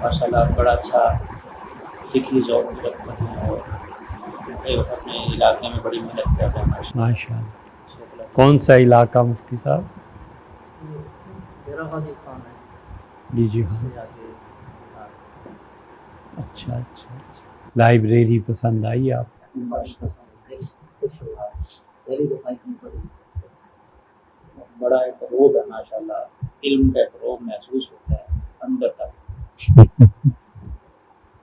ماشاءاللہ بڑا اچھا فکری ذوق بھی رکھتے ہیں اور اپنے علاقے میں بڑی محنت کرتے ہیں ماشاء اللہ۔ کون سا علاقہ مفتی صاحب؟ ڈیرہ غازی خان ہے جی جی اس ہاں، سے آگے اچھا اچھا اچھا۔ لائبریری پسند آئی آپ؟ پہلی دفعہ اتنی پڑھی بڑا ایک روب ہے ماشاءاللہ، علم کا ایک روب محسوس ہوتا ہے اندر تک،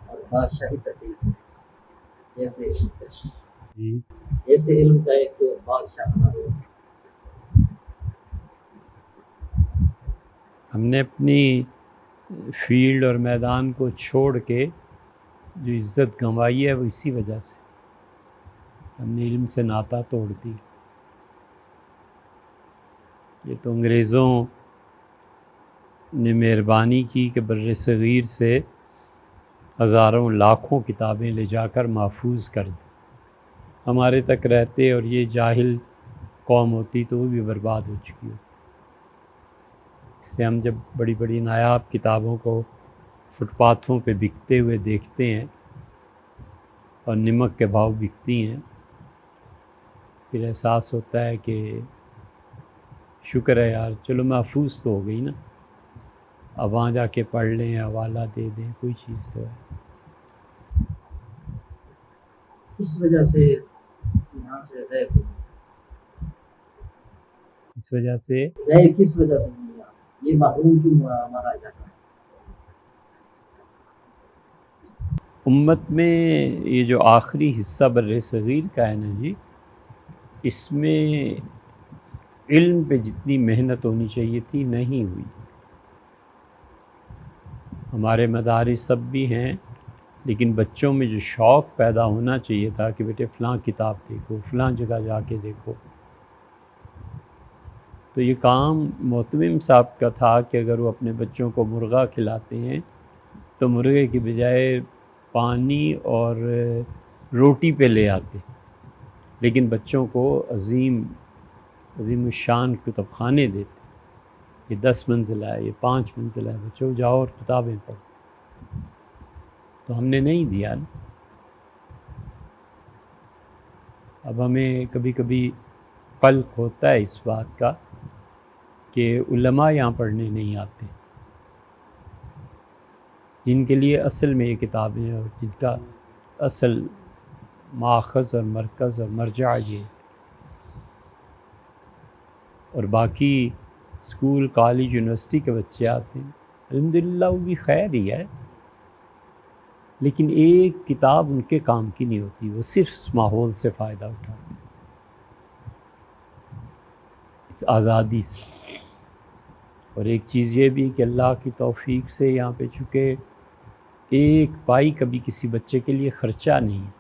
اور بادشاہی ترتیب سے جیسے جی جیسے علم کا ایک بادشاہ بنا ہو۔ ہم نے اپنی فیلڈ اور میدان کو چھوڑ کے جو عزت گنوائی ہے وہ اسی وجہ سے ہم نے علم سے ناتا توڑ دی۔ یہ تو انگریزوں نے مہربانی کی کہ بر صغیر سے ہزاروں لاکھوں کتابیں لے جا کر محفوظ کر دی، ہمارے تک رہتے اور یہ جاہل قوم ہوتی تو وہ بھی برباد ہو چکی ہوتی۔ اس سے ہم جب بڑی بڑی نایاب کتابوں کو فٹ پاتھوں پہ بکتے ہوئے دیکھتے ہیں اور نمک کے بھاؤ بکتی ہیں، پھر احساس ہوتا ہے کہ شکر ہے یار، چلو محفوظ تو ہو گئی نا، اب وہاں جا کے پڑھ لیں، حوالہ دے دیں، کوئی چیز تو ہے۔ کس وجہ سے یہاں سے ضائع ہوئی؟ اس وجہ سے ضائع کس وجہ سے ہوئی یہاں؟ یہ محروم کیوں ہوا ہمارا علاقہ؟ امت میں یہ جو آخری حصہ بر صغیر کا ہے نا جی، اس میں علم پہ جتنی محنت ہونی چاہیے تھی نہیں ہوئی۔ ہمارے مدارس سب بھی ہیں، لیکن بچوں میں جو شوق پیدا ہونا چاہیے تھا کہ بیٹے فلاں کتاب دیکھو، فلاں جگہ جا کے دیکھو، تو یہ کام معتمم صاحب کا تھا کہ اگر وہ اپنے بچوں کو مرغا کھلاتے ہیں تو مرغے کی بجائے پانی اور روٹی پہ لے آتے، لیکن بچوں کو عظیم الشان کتب خانے دیتے، یہ 10 منزلہ ہے، یہ 5 منزلہ ہے، بچوں جاؤ اور کتابیں پڑھو۔ تو ہم نے نہیں دیا نا۔ اب ہمیں کبھی کبھی قلق ہوتا ہے اس بات کا کہ علماء یہاں پڑھنے نہیں آتے، جن کے لیے اصل میں یہ کتابیں ہیں اور جن کا اصل ماخذ اور مرکز اور مرجع یہ، اور باقی اسکول کالج یونیورسٹی کے بچے آتے ہیں، الحمدللہ وہ بھی خیر ہی ہے، لیکن ایک کتاب ان کے کام کی نہیں ہوتی، وہ صرف اس ماحول سے فائدہ اٹھاتے ہیں، اس آزادی سے۔ اور ایک چیز یہ بھی کہ اللہ کی توفیق سے یہاں پہ چونکہ ایک پائی کبھی کسی بچے کے لیے خرچہ نہیں ہے،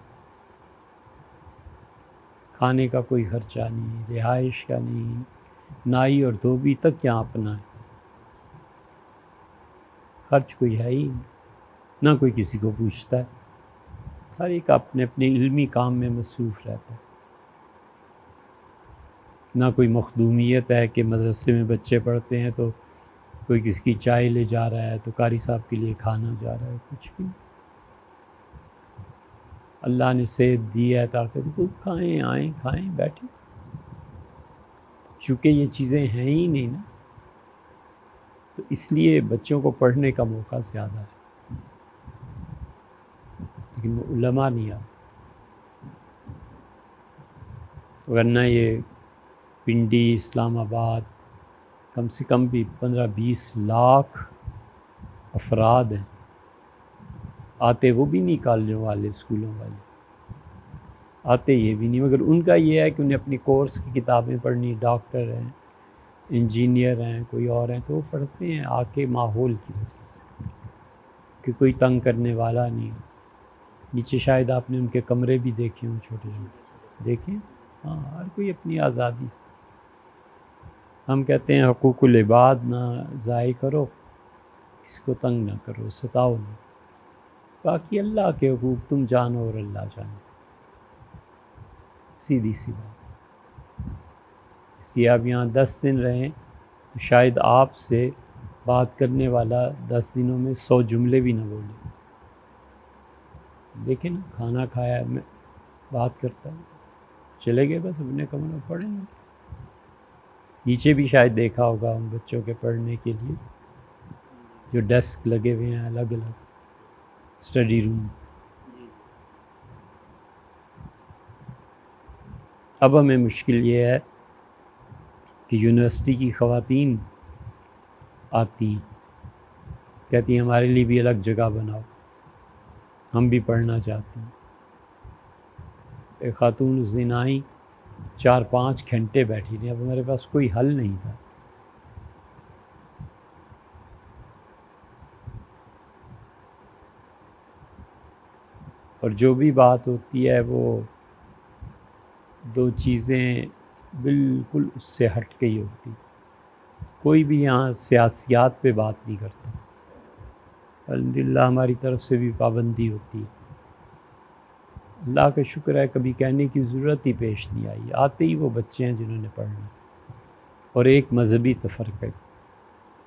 کھانے کا کوئی خرچہ نہیں، رہائش کا نہیں، نائی اور دھوبی تک یہاں اپنا ہے، خرچ کوئی ہے ہی نہیں، نہ کوئی کسی کو پوچھتا ہے، ہر ایک اپنے اپنے علمی کام میں مصروف رہتا ہے، نہ کوئی مخدومیت ہے کہ مدرسے میں بچے پڑھتے ہیں تو کوئی کسی کی چائے لے جا رہا ہے تو قاری صاحب کے لیے کھانا جا رہا ہے، کچھ بھی نہیں۔ اللہ نے صحت دی ہے تاکہ خود کھائیں، آئیں، کھائیں، بیٹھیں، چونکہ یہ چیزیں ہیں ہی نہیں نا، تو اس لیے بچوں کو پڑھنے کا موقع زیادہ ہے، لیکن وہ علماء نہیں آتے، ورنہ یہ پنڈی، اسلام آباد کم سے کم بھی 15-20 لاکھ افراد ہیں، آتے وہ بھی نہیں کالجوں والے، اسکولوں والے آتے یہ بھی نہیں، مگر ان کا یہ ہے کہ انہیں اپنی کورس کی کتابیں پڑھنی، ڈاکٹر ہیں، انجینئر ہیں، کوئی اور ہیں، تو وہ پڑھتے ہیں آ کے ماحول کی وجہ سے، کہ کوئی تنگ کرنے والا نہیں۔ نیچے شاید آپ نے ان کے کمرے بھی دیکھے ہوں، چھوٹے چھوٹے دیکھیں، ہاں، ہر کوئی اپنی آزادی سے۔ ہم کہتے ہیں حقوق العباد نہ ضائع کرو، اس کو تنگ نہ کرو، ستاؤ نہ، باقی اللہ کے حقوق تم جانو اور اللہ جانے، سیدھی سی بات۔ اس لیے آپ یہاں 10 دن رہیں تو شاید آپ سے بات کرنے والا 10 دنوں میں 100 جملے بھی نہ بولے. دیکھیں نا، کھانا کھایا میں بات کرتا ہوں، چلے گئے بس اپنے کمرے میں پڑھیں گے. نیچے بھی شاید دیکھا ہوگا ان بچوں کے پڑھنے کے لیے جو ڈیسک لگے ہوئے ہیں الگ الگ، اسٹڈی روم. اب ہمیں مشکل یہ ہے کہ یونیورسٹی کی خواتین آتی کہتی ہیں ہمارے لیے بھی الگ جگہ بناؤ، ہم بھی پڑھنا چاہتے ہیں. ایک خاتون اس دن آئیں 4-5 گھنٹے بیٹھی رہی. اب ہمارے پاس کوئی حل نہیں تھا. اور جو بھی بات ہوتی ہے وہ 2 چیزیں بالکل اس سے ہٹ کے ہی ہوتی. کوئی بھی یہاں سیاسیات پہ بات نہیں کرتا. الحمدللہ ہماری طرف سے بھی پابندی ہوتی ہے. اللہ کا شکر ہے کبھی کہنے کی ضرورت ہی پیش نہیں آئی. آتے ہی وہ بچے ہیں جنہوں نے پڑھنا. اور ایک مذہبی تفرقہ،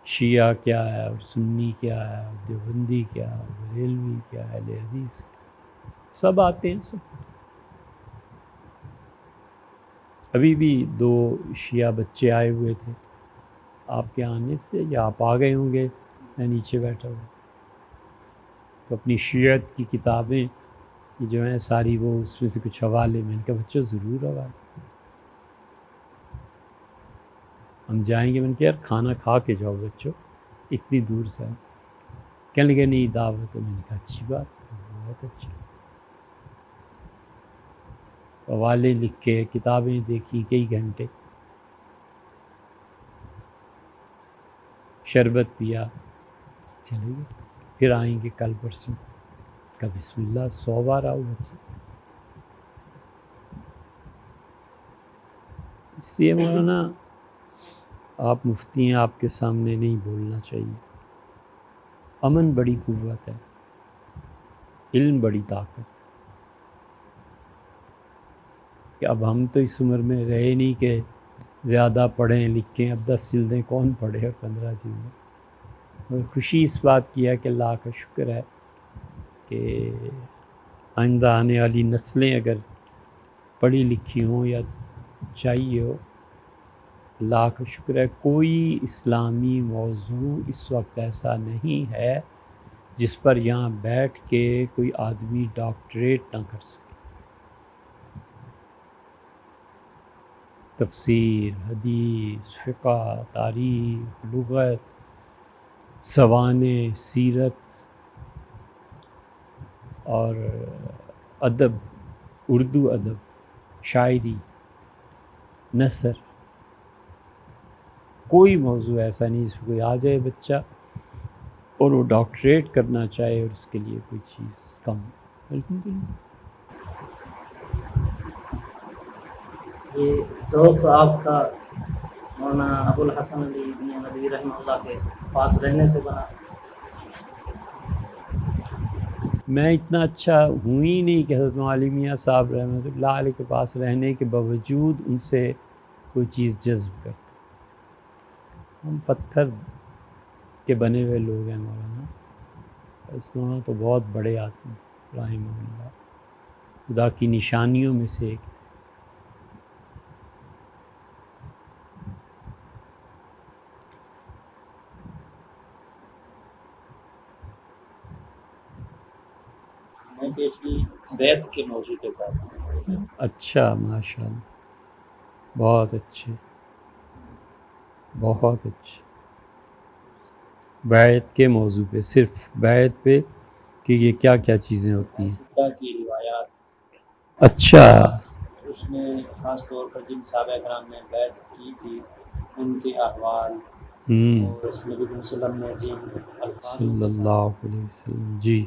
شیعہ کیا ہے اور سنی کیا ہے اور دیوبندی کیا ہے اور بریلوی کیا ہے، اہل حدیث کیا، سب آتے ہیں سب. ابھی بھی 2 شیعہ بچے آئے ہوئے تھے آپ کے آنے سے، یا آپ آ گئے ہوں گے، میں نیچے بیٹھا ہوں. تو اپنی شیعت کی کتابیں یہ جو ہیں ساری، وہ اس میں سے کچھ حوالے، میں نے کہا بچوں ضرور حوالے ہم جائیں گے. میں نے کہا یار کھانا کھا کے جاؤ بچوں، اتنی دور سے. کہنے لگے نہیں دعوت ہے. میں نے کہا اچھی بات، بہت اچھی. حوالے لکھے، کتابیں دیکھی کئی گھنٹے، شربت پیا، چلے گئے. پھر آئیں گے کل پرسوں. کہ بسم اللہ 100 بار آؤ بچے. اس لیے مولانا آپ مفتی ہیں، آپ کے سامنے نہیں بولنا چاہیے. امن بڑی قوت ہے، علم بڑی طاقت. کہ اب ہم تو اس عمر میں رہے نہیں کہ زیادہ پڑھیں لکھیں. اب 10 جلدیں کون پڑھے اور 15 جلدیں. اور خوشی اس بات کی ہے کہ اللہ کا شکر ہے کہ آئندہ آنے والی نسلیں اگر پڑھی لکھی ہوں یا چاہیے ہو، اللہ کا شکر ہے کوئی اسلامی موضوع اس وقت ایسا نہیں ہے جس پر یہاں بیٹھ کے کوئی آدمی ڈاکٹریٹ نہ کر سکے. تفسیر، حدیث، فقہ، تاریخ، لغت، سوانح، سیرت اور ادب، اردو ادب، شاعری، نثر. کوئی موضوع ایسا نہیں جس پہ کوئی آ جائے بچہ اور وہ ڈاکٹریٹ کرنا چاہے اور اس کے لیے کوئی چیز کم. الحمدللہ. یہ ذوق آپ کا مولانا ابو الحسن علی ابن ندوی رحمہ اللہ کے پاس رہنے سے بنا؟ میں اتنا اچھا ہوں ہی نہیں کہ حضرت معالی میاں صاحب رحمۃ اللہ علیہ کے پاس رہنے کے باوجود ان سے کوئی چیز جذب کرتا. ہم پتھر کے بنے ہوئے لوگ ہیں مولانا. اس مولانا تو بہت بڑے آدمی رحمہ اللہ، خدا کی نشانیوں میں سے ایک. میں پیشی بیت کے موضوع پہ کرتا ہوں. اچھا، ماشاء اللہ، بہت اچھے، بہت اچھے. بیعت کے موضوع پہ، صرف بیعت پہ کہ یہ کیا کیا چیزیں ہوتی ہیں. سکہ کی روایات، اچھا. اس میں خاص طور پر جن صحابہ کرام نے بیعت کی تھی ان کے احوال، اور نبی صلی اللہ علیہ وسلم نے جن الفاظ صلی اللہ علیہ وسلم. جی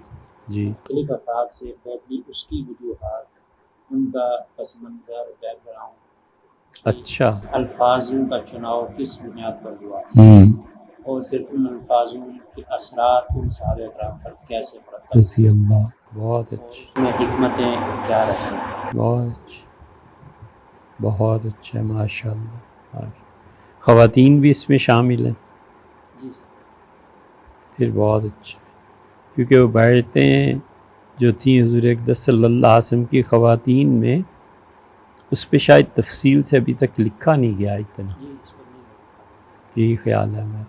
جی. مختلف افراد سے بیعت لی، اس کی وجوہات، ان کا پس منظر، بیک گراؤنڈ، اچھا. الفاظوں کا چناؤ کس بنیاد پر ہوا، اور پھر ان الفاظوں کے اثرات ان صحابہ کرام پر کیسے مرتب رضی اللہ. بہت اور اچھا، اس میں حکمتیں کیا رہیں. بہت اچھا، بہت اچھا، ماشاء اللہ. خواتین بھی اس میں شامل ہیں. جی پھر بہت اچھا ہے، کیونکہ وہ بیعتیں جو تھیں حضور اقدس صلی اللہ علیہ وسلم کی خواتین میں، اس پہ شاید تفصیل سے ابھی تک لکھا نہیں گیا اتنا، جی اس پر نہیں ہوتا۔ یہی خیال ہے ہمارا۔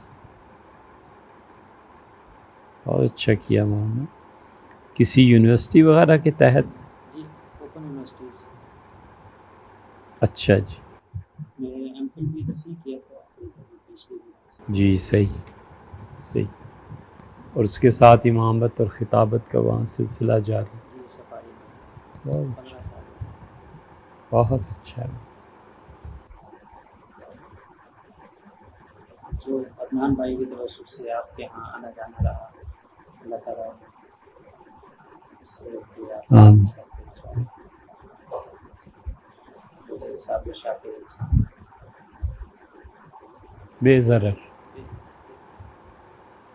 بہت اچھا کیا مولانا۔ کسی یونیورسٹی وغیرہ کے تحت؟ جی اوپن یونیورسٹیز، اچھا جی، میں ایم فل بھی ادھر سے ہی کیا تھا، PhD بھی۔ جی صحیح صحیح۔ اور اس کے ساتھ امامت اور خطابت کا وہاں سلسلہ جاری؟ جی سفاری میں بہت 15 اچھا، سال۔ بہت اچھا ہے۔ جو عدنان بھائی کی توسط سے آپ کے یہاں آنا جانا رہا، اللہ تعالیٰ سے آمین۔ صاحب شاکر انسان، بے ضرر،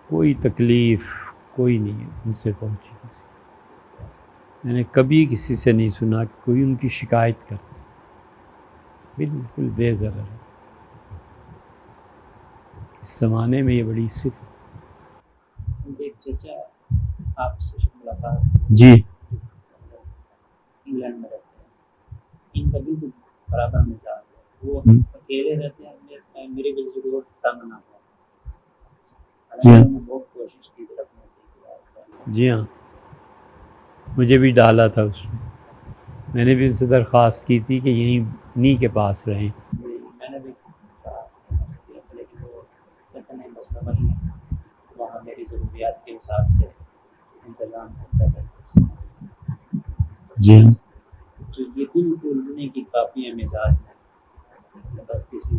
کوئی تکلیف کوئی نہیں ہے ان سے پہنچی کسی، میں نے کبھی کسی سے نہیں سنا کہ کوئی ان کی شکایت کرتا، بالکل بے ضرر ہے۔ اس زمانے میں یہ بڑی صفت۔ ان کے ایک چچا آپ سے ملاقات جی، انگلینڈ میں رہتے ہیں، ان کا بالکل برابر مزاج ہے، وہ اکیلے رہتے ہیں، میری وجہ سے بہت تنگ نہ ہو، حالانکہ میں نے بہت کوشش کی تھی رکھنے کی۔ جی ہاں، مجھے بھی ڈالا تھا اس میں نے بھی ان سے درخواست کی تھی کہ یہیں انہی کے پاس رہیں۔ میں نے بھی کہا لیکن وہ کہتے نہیں مسئلہ نہیں ہے، وہاں میری ضروریات کے حساب سے انتظام ہوتا ہے۔ جی ہاں، تو یہ بالکل انہیں کی کافی ہے مزاج میں، بس کسی۔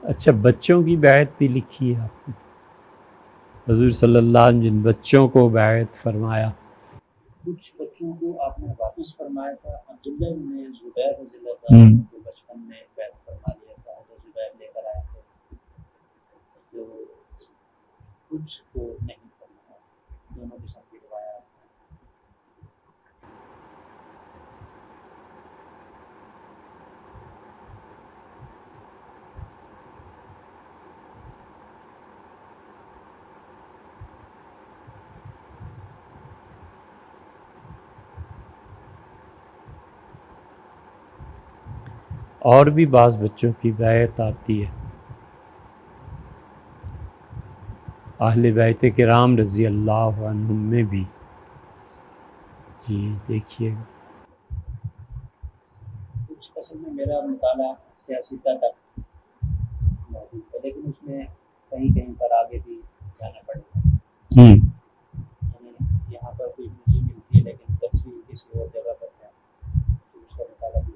اچھا، بچوں کی بیعت بھی لکھی ہے آپ نے، حضور صلی اللہ علیہ وسلم جن بچوں کو بیعت فرمایا؟ کچھ بچوں کو آپ نے واپس فرمایا تھا، عبداللہ نے زبیر رضی اللہ عنہ کو بچپن میں بیعت فرما لیا تھا، تو زبیر لے کر آئے تھے، تو کچھ کو نہیں فرمایا، دونوں قسم کی روایات ہیں۔ اور بھی بعض بچوں کی بیعت آتی ہے، اہل بیت کرام رضی اللہ عنہم میں بھی۔ جی دیکھیے گا، کچھ اصل میں میرا مطالعہ سیاستہ تک موجود ہے، لیکن اس میں کہیں کہیں پر آگے بھی جانا پڑتا ہے، یعنی یہاں پر کوئی موضوع ملتی ہے لیکن تفصیل کسی اور جگہ پر ہے، تو اس کا مطالعہ بھی۔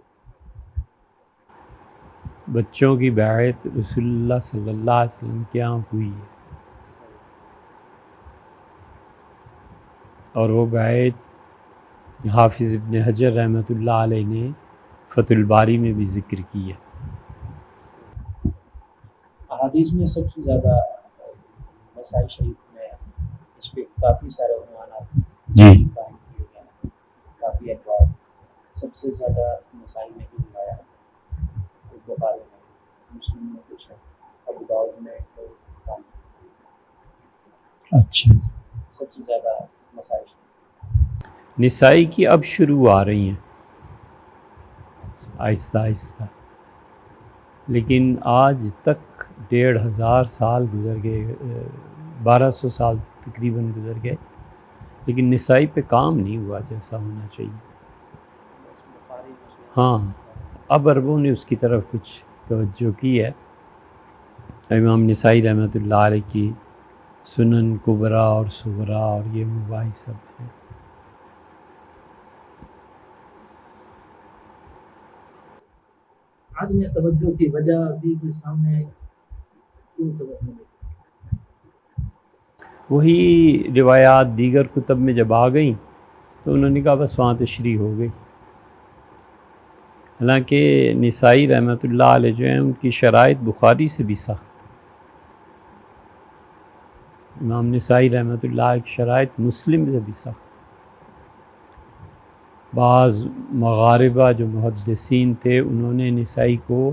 بچوں کی بیعت رسول اللہ صلی اللہ علیہ وسلم کے یہاں ہوئی ہے، اور وہ بیعت حافظ ابن حجر رحمۃ اللہ علیہ نے فتح الباری میں بھی ذکر کی ہے۔ احادیث میں سب سے زیادہ نسائی شریف میں اس پہ کافی سارے عنوانات جی، قائم کیے گئے ہیں، کافی ابواب، سب سے زیادہ نسائی میں بھی ہوا ہے، بخاری میں، مسلم میں کچھ ہے، ابو داؤد میں تو کام، اچھا، سب سے زیادہ نسائی شریف۔ نسائی کی اب شروع آ رہی ہیں آہستہ آہستہ، لیکن آج تک 1500 سال گزر گئے، 1200 سال تقریباً گزر گئے، لیکن نسائی پہ کام نہیں ہوا جیسا ہونا چاہیے۔ بخاری مسلم، ہاں، اب عربوں نے اس کی طرف کچھ توجہ کی ہے، امام نسائی رحمۃ اللہ علیہ کی سنن کبریٰ اور صغریٰ اور یہ مباحث سب ہیں۔ آج میں توجہ کی وجہ ابھی کے سامنے کیوں توجہ نہیں؟ وہی روایات دیگر کتب میں جب آ گئیں تو انہوں نے کہا بس وہاں تشریح ہو گئی، حالانکہ نسائی رحمۃ اللہ علیہ جو ہیں ان کی شرائط بخاری سے بھی سخت، امام نسائی رحمۃ اللہ علیہ کی شرائط مسلم سے بھی سخت۔ بعض مغاربہ جو محدثین تھے انہوں نے نسائی کو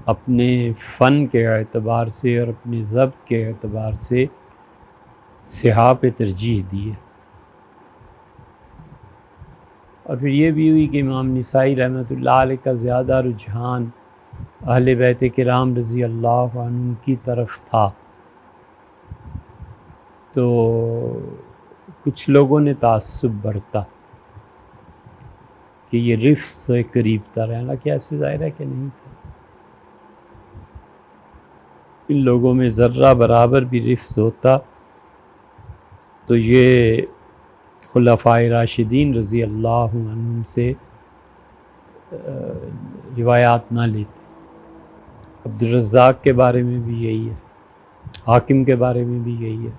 اپنے فن کے اعتبار سے اور اپنے ضبط کے اعتبار سے صحاح پہ ترجیح دی ہے۔ اور پھر یہ بھی ہوئی کہ امام نسائی رحمۃ اللہ علیہ کا زیادہ رجحان اہل بیت کرام رضی اللہ عنہ کی طرف تھا، تو کچھ لوگوں نے تعصب برتا کہ یہ رفض سے قریب تر ہے، حالانکہ ایسے ظاہر ہے کہ نہیں تھا۔ ان لوگوں میں ذرہ برابر بھی رفض ہوتا تو یہ خلفائے راشدین رضی اللہ عنہم سے روایات نہ لیتے۔ عبدالرزاق کے بارے میں بھی یہی ہے، حاکم کے بارے میں بھی یہی ہے،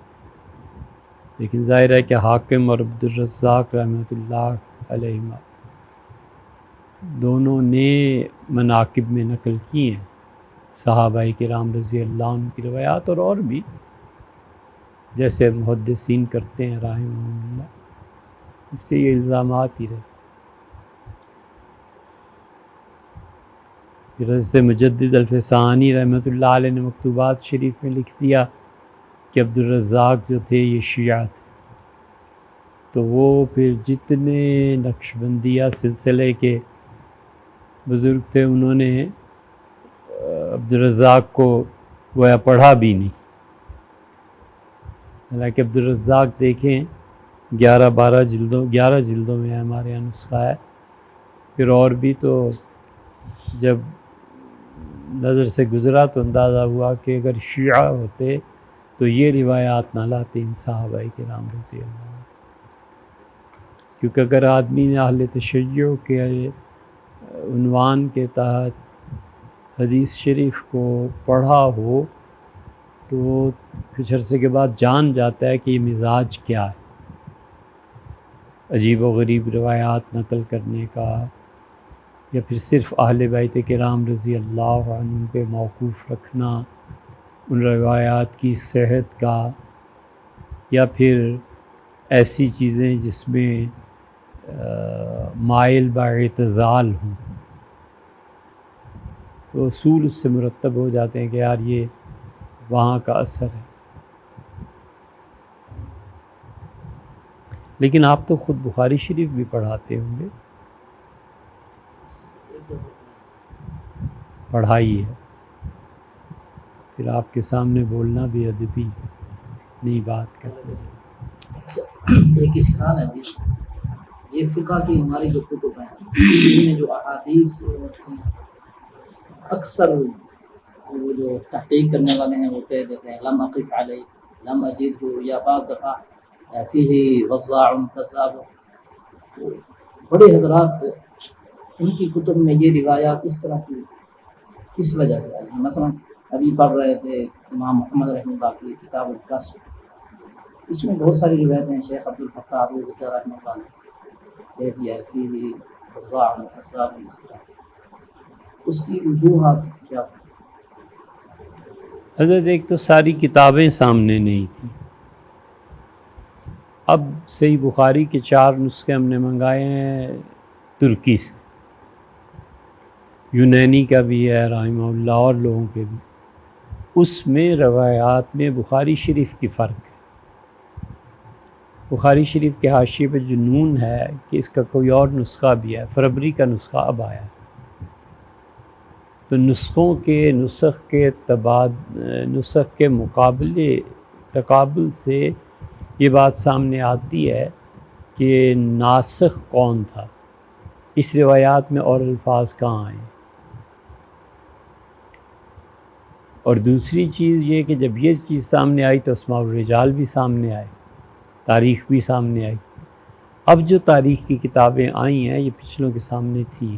لیکن ظاہر ہے کہ حاکم اور عبدالرزاق رحمۃ اللہ علیہ دونوں نے مناقب میں نقل کی ہیں صحابہ کرام رضی اللہ عنہ کی روایات، اور بھی جیسے محدثین کرتے ہیں رحمہم اللہ، اس سے یہ الزامات ہی رہے۔ پھر حضرت مجدد الفسانی رحمۃ اللہ علیہ نے مکتوبات شریف میں لکھ دیا کہ عبدالرزاق جو تھے یہ شیعہ تھے، تو وہ پھر جتنے نقشبندیہ سلسلے کے بزرگ تھے انہوں نے عبدالرزاق کو گویا پڑھا بھی نہیں، حالانکہ عبدالرزاق دیکھیں 11 جلدوں میں ہمارے یہاں نسخہ ہے۔ پھر اور بھی تو جب نظر سے گزرا تو اندازہ ہوا کہ اگر شیعہ ہوتے تو یہ روایات نہ لاتے ان صحابہ کرام رضی اللہ عنہ، کیونکہ اگر آدمی نے اہل تشیع کے عنوان کے تحت حدیث شریف کو پڑھا ہو تو کچھ عرصے کے بعد جان جاتا ہے کہ یہ مزاج کیا ہے، عجیب و غریب روایات نقل کرنے کا، یا پھر صرف اہل بیت کرام رضی اللہ عنہ پہ موقوف رکھنا ان روایات کی صحت کا، یا پھر ایسی چیزیں جس میں مائل باعتزال ہوں، تو اصول اس سے مرتب ہو جاتے ہیں کہ یار یہ وہاں کا اثر ہے۔ لیکن آپ تو خود بخاری شریف بھی پڑھاتے ہوں گے، پڑھائی ہے، پھر آپ کے سامنے بولنا بھی ادبی نہیں بات کرتے۔ ایک اشکال ہے جی، یہ فقہ کی ہماری جو کتب ہیں ان میں جو احادیث اکثر وہ جو تحقیق کرنے والے ہیں وہ کہہ دیتے ہیں لم اقف علیہ، لم اجد ہو، یا بعض دفعہ فیہ وضاع کذاب، تو بڑے حضرات ان کی کتب میں یہ روایات اس طرح کی کس وجہ سے آئی ہیں؟ مثلا ابھی پڑھ رہے تھے امام محمد رحمہ اللہ کی کتاب الکسب، اس میں بہت ساری روایتیں ہیں، شیخ عبدالفتاح ابو غدہ رحمہ اللہ نے کہہ دیا ہے فیہ وضاع کذاب، اس طرح اس کی وجوہات کیا؟ حضرت ایک تو ساری کتابیں سامنے نہیں تھیں، اب صحیح بخاری کے 4 نسخے ہم نے منگائے ہیں ترکی سے، یونانی کا بھی ہے رحمہ اللہ اور لوگوں کے بھی، اس میں روایات میں بخاری شریف کی فرق ہے۔ بخاری شریف کے حاشیے پہ جو نون ہے کہ اس کا کوئی اور نسخہ بھی ہے، فربری کا نسخہ اب آیا ہے، تو نسخ کے تقابل سے یہ بات سامنے آتی ہے کہ ناسخ کون تھا، اس روایات میں اور الفاظ کہاں آئے۔ اور دوسری چیز یہ کہ جب یہ چیز سامنے آئی تو اسماء الرجال بھی سامنے آئے، تاریخ بھی سامنے آئی۔ اب جو تاریخ کی کتابیں آئی ہیں یہ پچھلوں کے سامنے تھی۔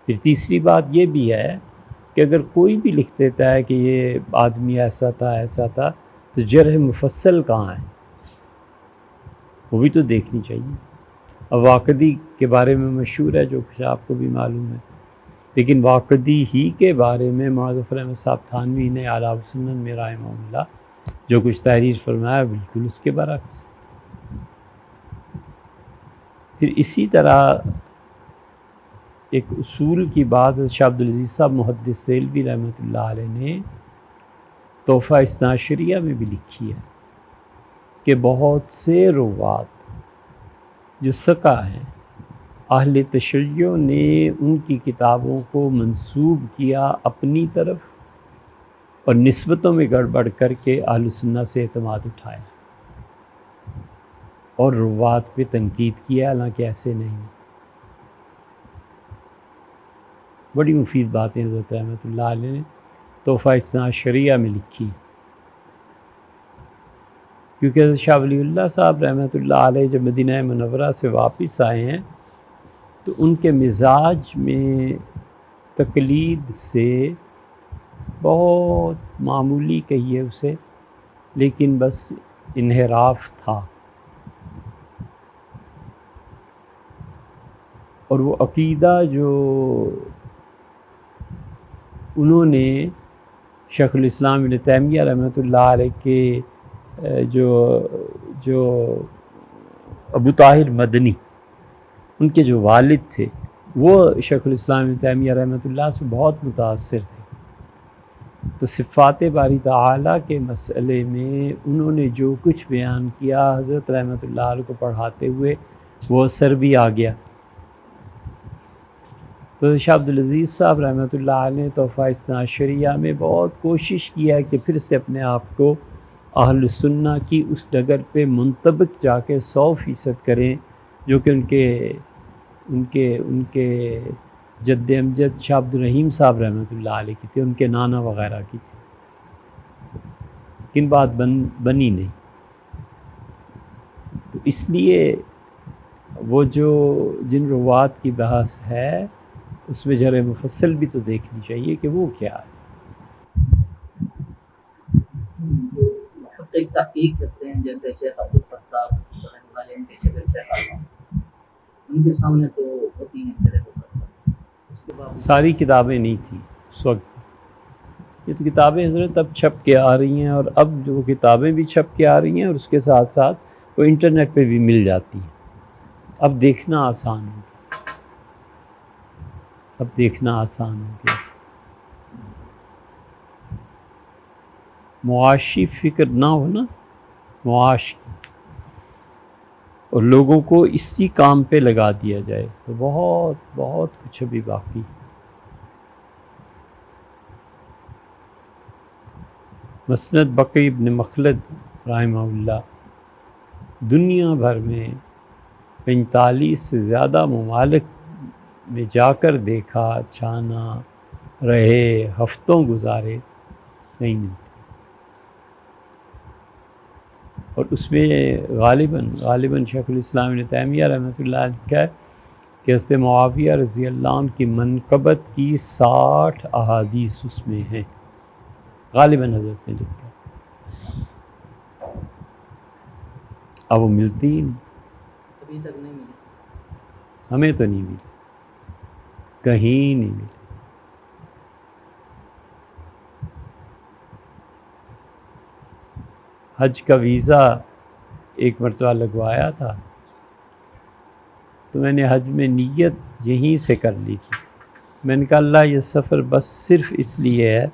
پھر تیسری بات یہ بھی ہے کہ اگر کوئی بھی لکھ دیتا ہے کہ یہ آدمی ایسا تھا تو جرح مفصل کہاں ہے، وہ بھی تو دیکھنی چاہیے۔ اب واقدی کے بارے میں مشہور ہے جو کچھ آپ کو بھی معلوم ہے، لیکن واقدی ہی کے بارے میں معظفر احمد صاحب تھانوی نے اعلیٰ سنن میں رحمہ اللہ جو کچھ تحریر فرمایا بالکل اس کے برعکس۔ پھر اسی طرح ایک اصول کی بات شاہ عبدالعزیز صاحب محدث دہلوی رحمۃ اللہ علیہ نے تحفہ اثنا عشریہ میں بھی لکھی ہے کہ بہت سے روات جو ثقہ ہیں اہل تشیع نے ان کی کتابوں کو منسوب کیا اپنی طرف اور نسبتوں میں گڑبڑ کر کے اہل سنہ سے اعتماد اٹھایا اور روات پہ تنقید کیا، حالانکہ ایسے نہیں۔ بڑی مفید باتیں حضرت رحمۃ اللہ علیہ نے تحفہ اثنا عشریہ میں لکھی، کیونکہ حضرت شاہ ولی اللہ صاحب رحمۃ اللہ علیہ جب مدینہ منورہ سے واپس آئے ہیں تو ان کے مزاج میں تقلید سے بہت معمولی کہیے اسے، لیکن بس انحراف تھا، اور وہ عقیدہ جو انہوں نے شیخ الاسلام ابن تیمیہ رحمۃ اللہ علیہ کے جو ابو طاہر مدنی ان کے جو والد تھے وہ شیخ الاسلام ابن تیمیہ رحمۃ اللہ سے بہت متاثر تھے، تو صفات باری تعالیٰ کے مسئلے میں انہوں نے جو کچھ بیان کیا حضرت رحمۃ اللہ علیہ کو پڑھاتے ہوئے وہ اثر بھی آ گیا۔ تو شاہ عبدالعزیز صاحب رحمۃ اللہ علیہ نے تحفہ اثنا عشریہ میں بہت کوشش کیا ہے کہ پھر سے اپنے آپ کو اہل سنہ کی اس ڈگر پہ منطبق جا کے 100% کریں جو کہ ان کے جد امجد شاہ عبد الرحیم صاحب رحمۃ اللہ علیہ کی تھی، ان کے نانا وغیرہ کی تھی، کن بات بنی نہیں۔ تو اس لیے وہ جن روات کی بحث ہے اس میں جرح مفصل بھی تو دیکھنی چاہیے کہ وہ کیا ہے۔ محقق تحقیق کرتے ہیں جیسے شیخ عبد الفتاح رحمۃ اللہ علیہ کے شکل شیخ علامہ، ان کے سامنے تو ہوتی ہیں جرح مفصل، اس کے بعد ساری کتابیں نہیں تھیں اس وقت، یہ تو کتابیں حضرت اب چھپ کے آ رہی ہیں، اور اب جو کتابیں بھی چھپ کے آ رہی ہیں اور اس کے ساتھ ساتھ وہ انٹرنیٹ پہ بھی مل جاتی ہیں، اب دیکھنا آسان ہو گیا، معاشی فکر نہ ہو نا، معاش کی، اور لوگوں کو اسی کام پہ لگا دیا جائے تو بہت کچھ ابھی باقی۔ مسند بقی ابن مخلد رحمہ اللہ دنیا بھر میں 45 سے زیادہ ممالک میں جا کر دیکھا، چھانا، رہے، ہفتوں گزارے، نہیں ملتی، اور اس میں غالباً شیخ الاسلام ابن تیمیہ رحمۃ اللہ علیہ کا ہے کہ حضرت معاویہ رضی اللہ عنہ کی منقبت کی 60 احادیث اس میں ہیں، غالباً حضرت نے لکھا، اب وہ ملتی ہی نہیں، ابھی تک نہیں ملی، ہمیں تو نہیں ملی، کہیں نہیں ملی۔ حج کا ویزا ایک مرتبہ لگوایا تھا تو میں نے حج میں نیت یہیں سے کر لی تھی، میں نے کہا اللہ یہ سفر بس صرف اس لیے ہے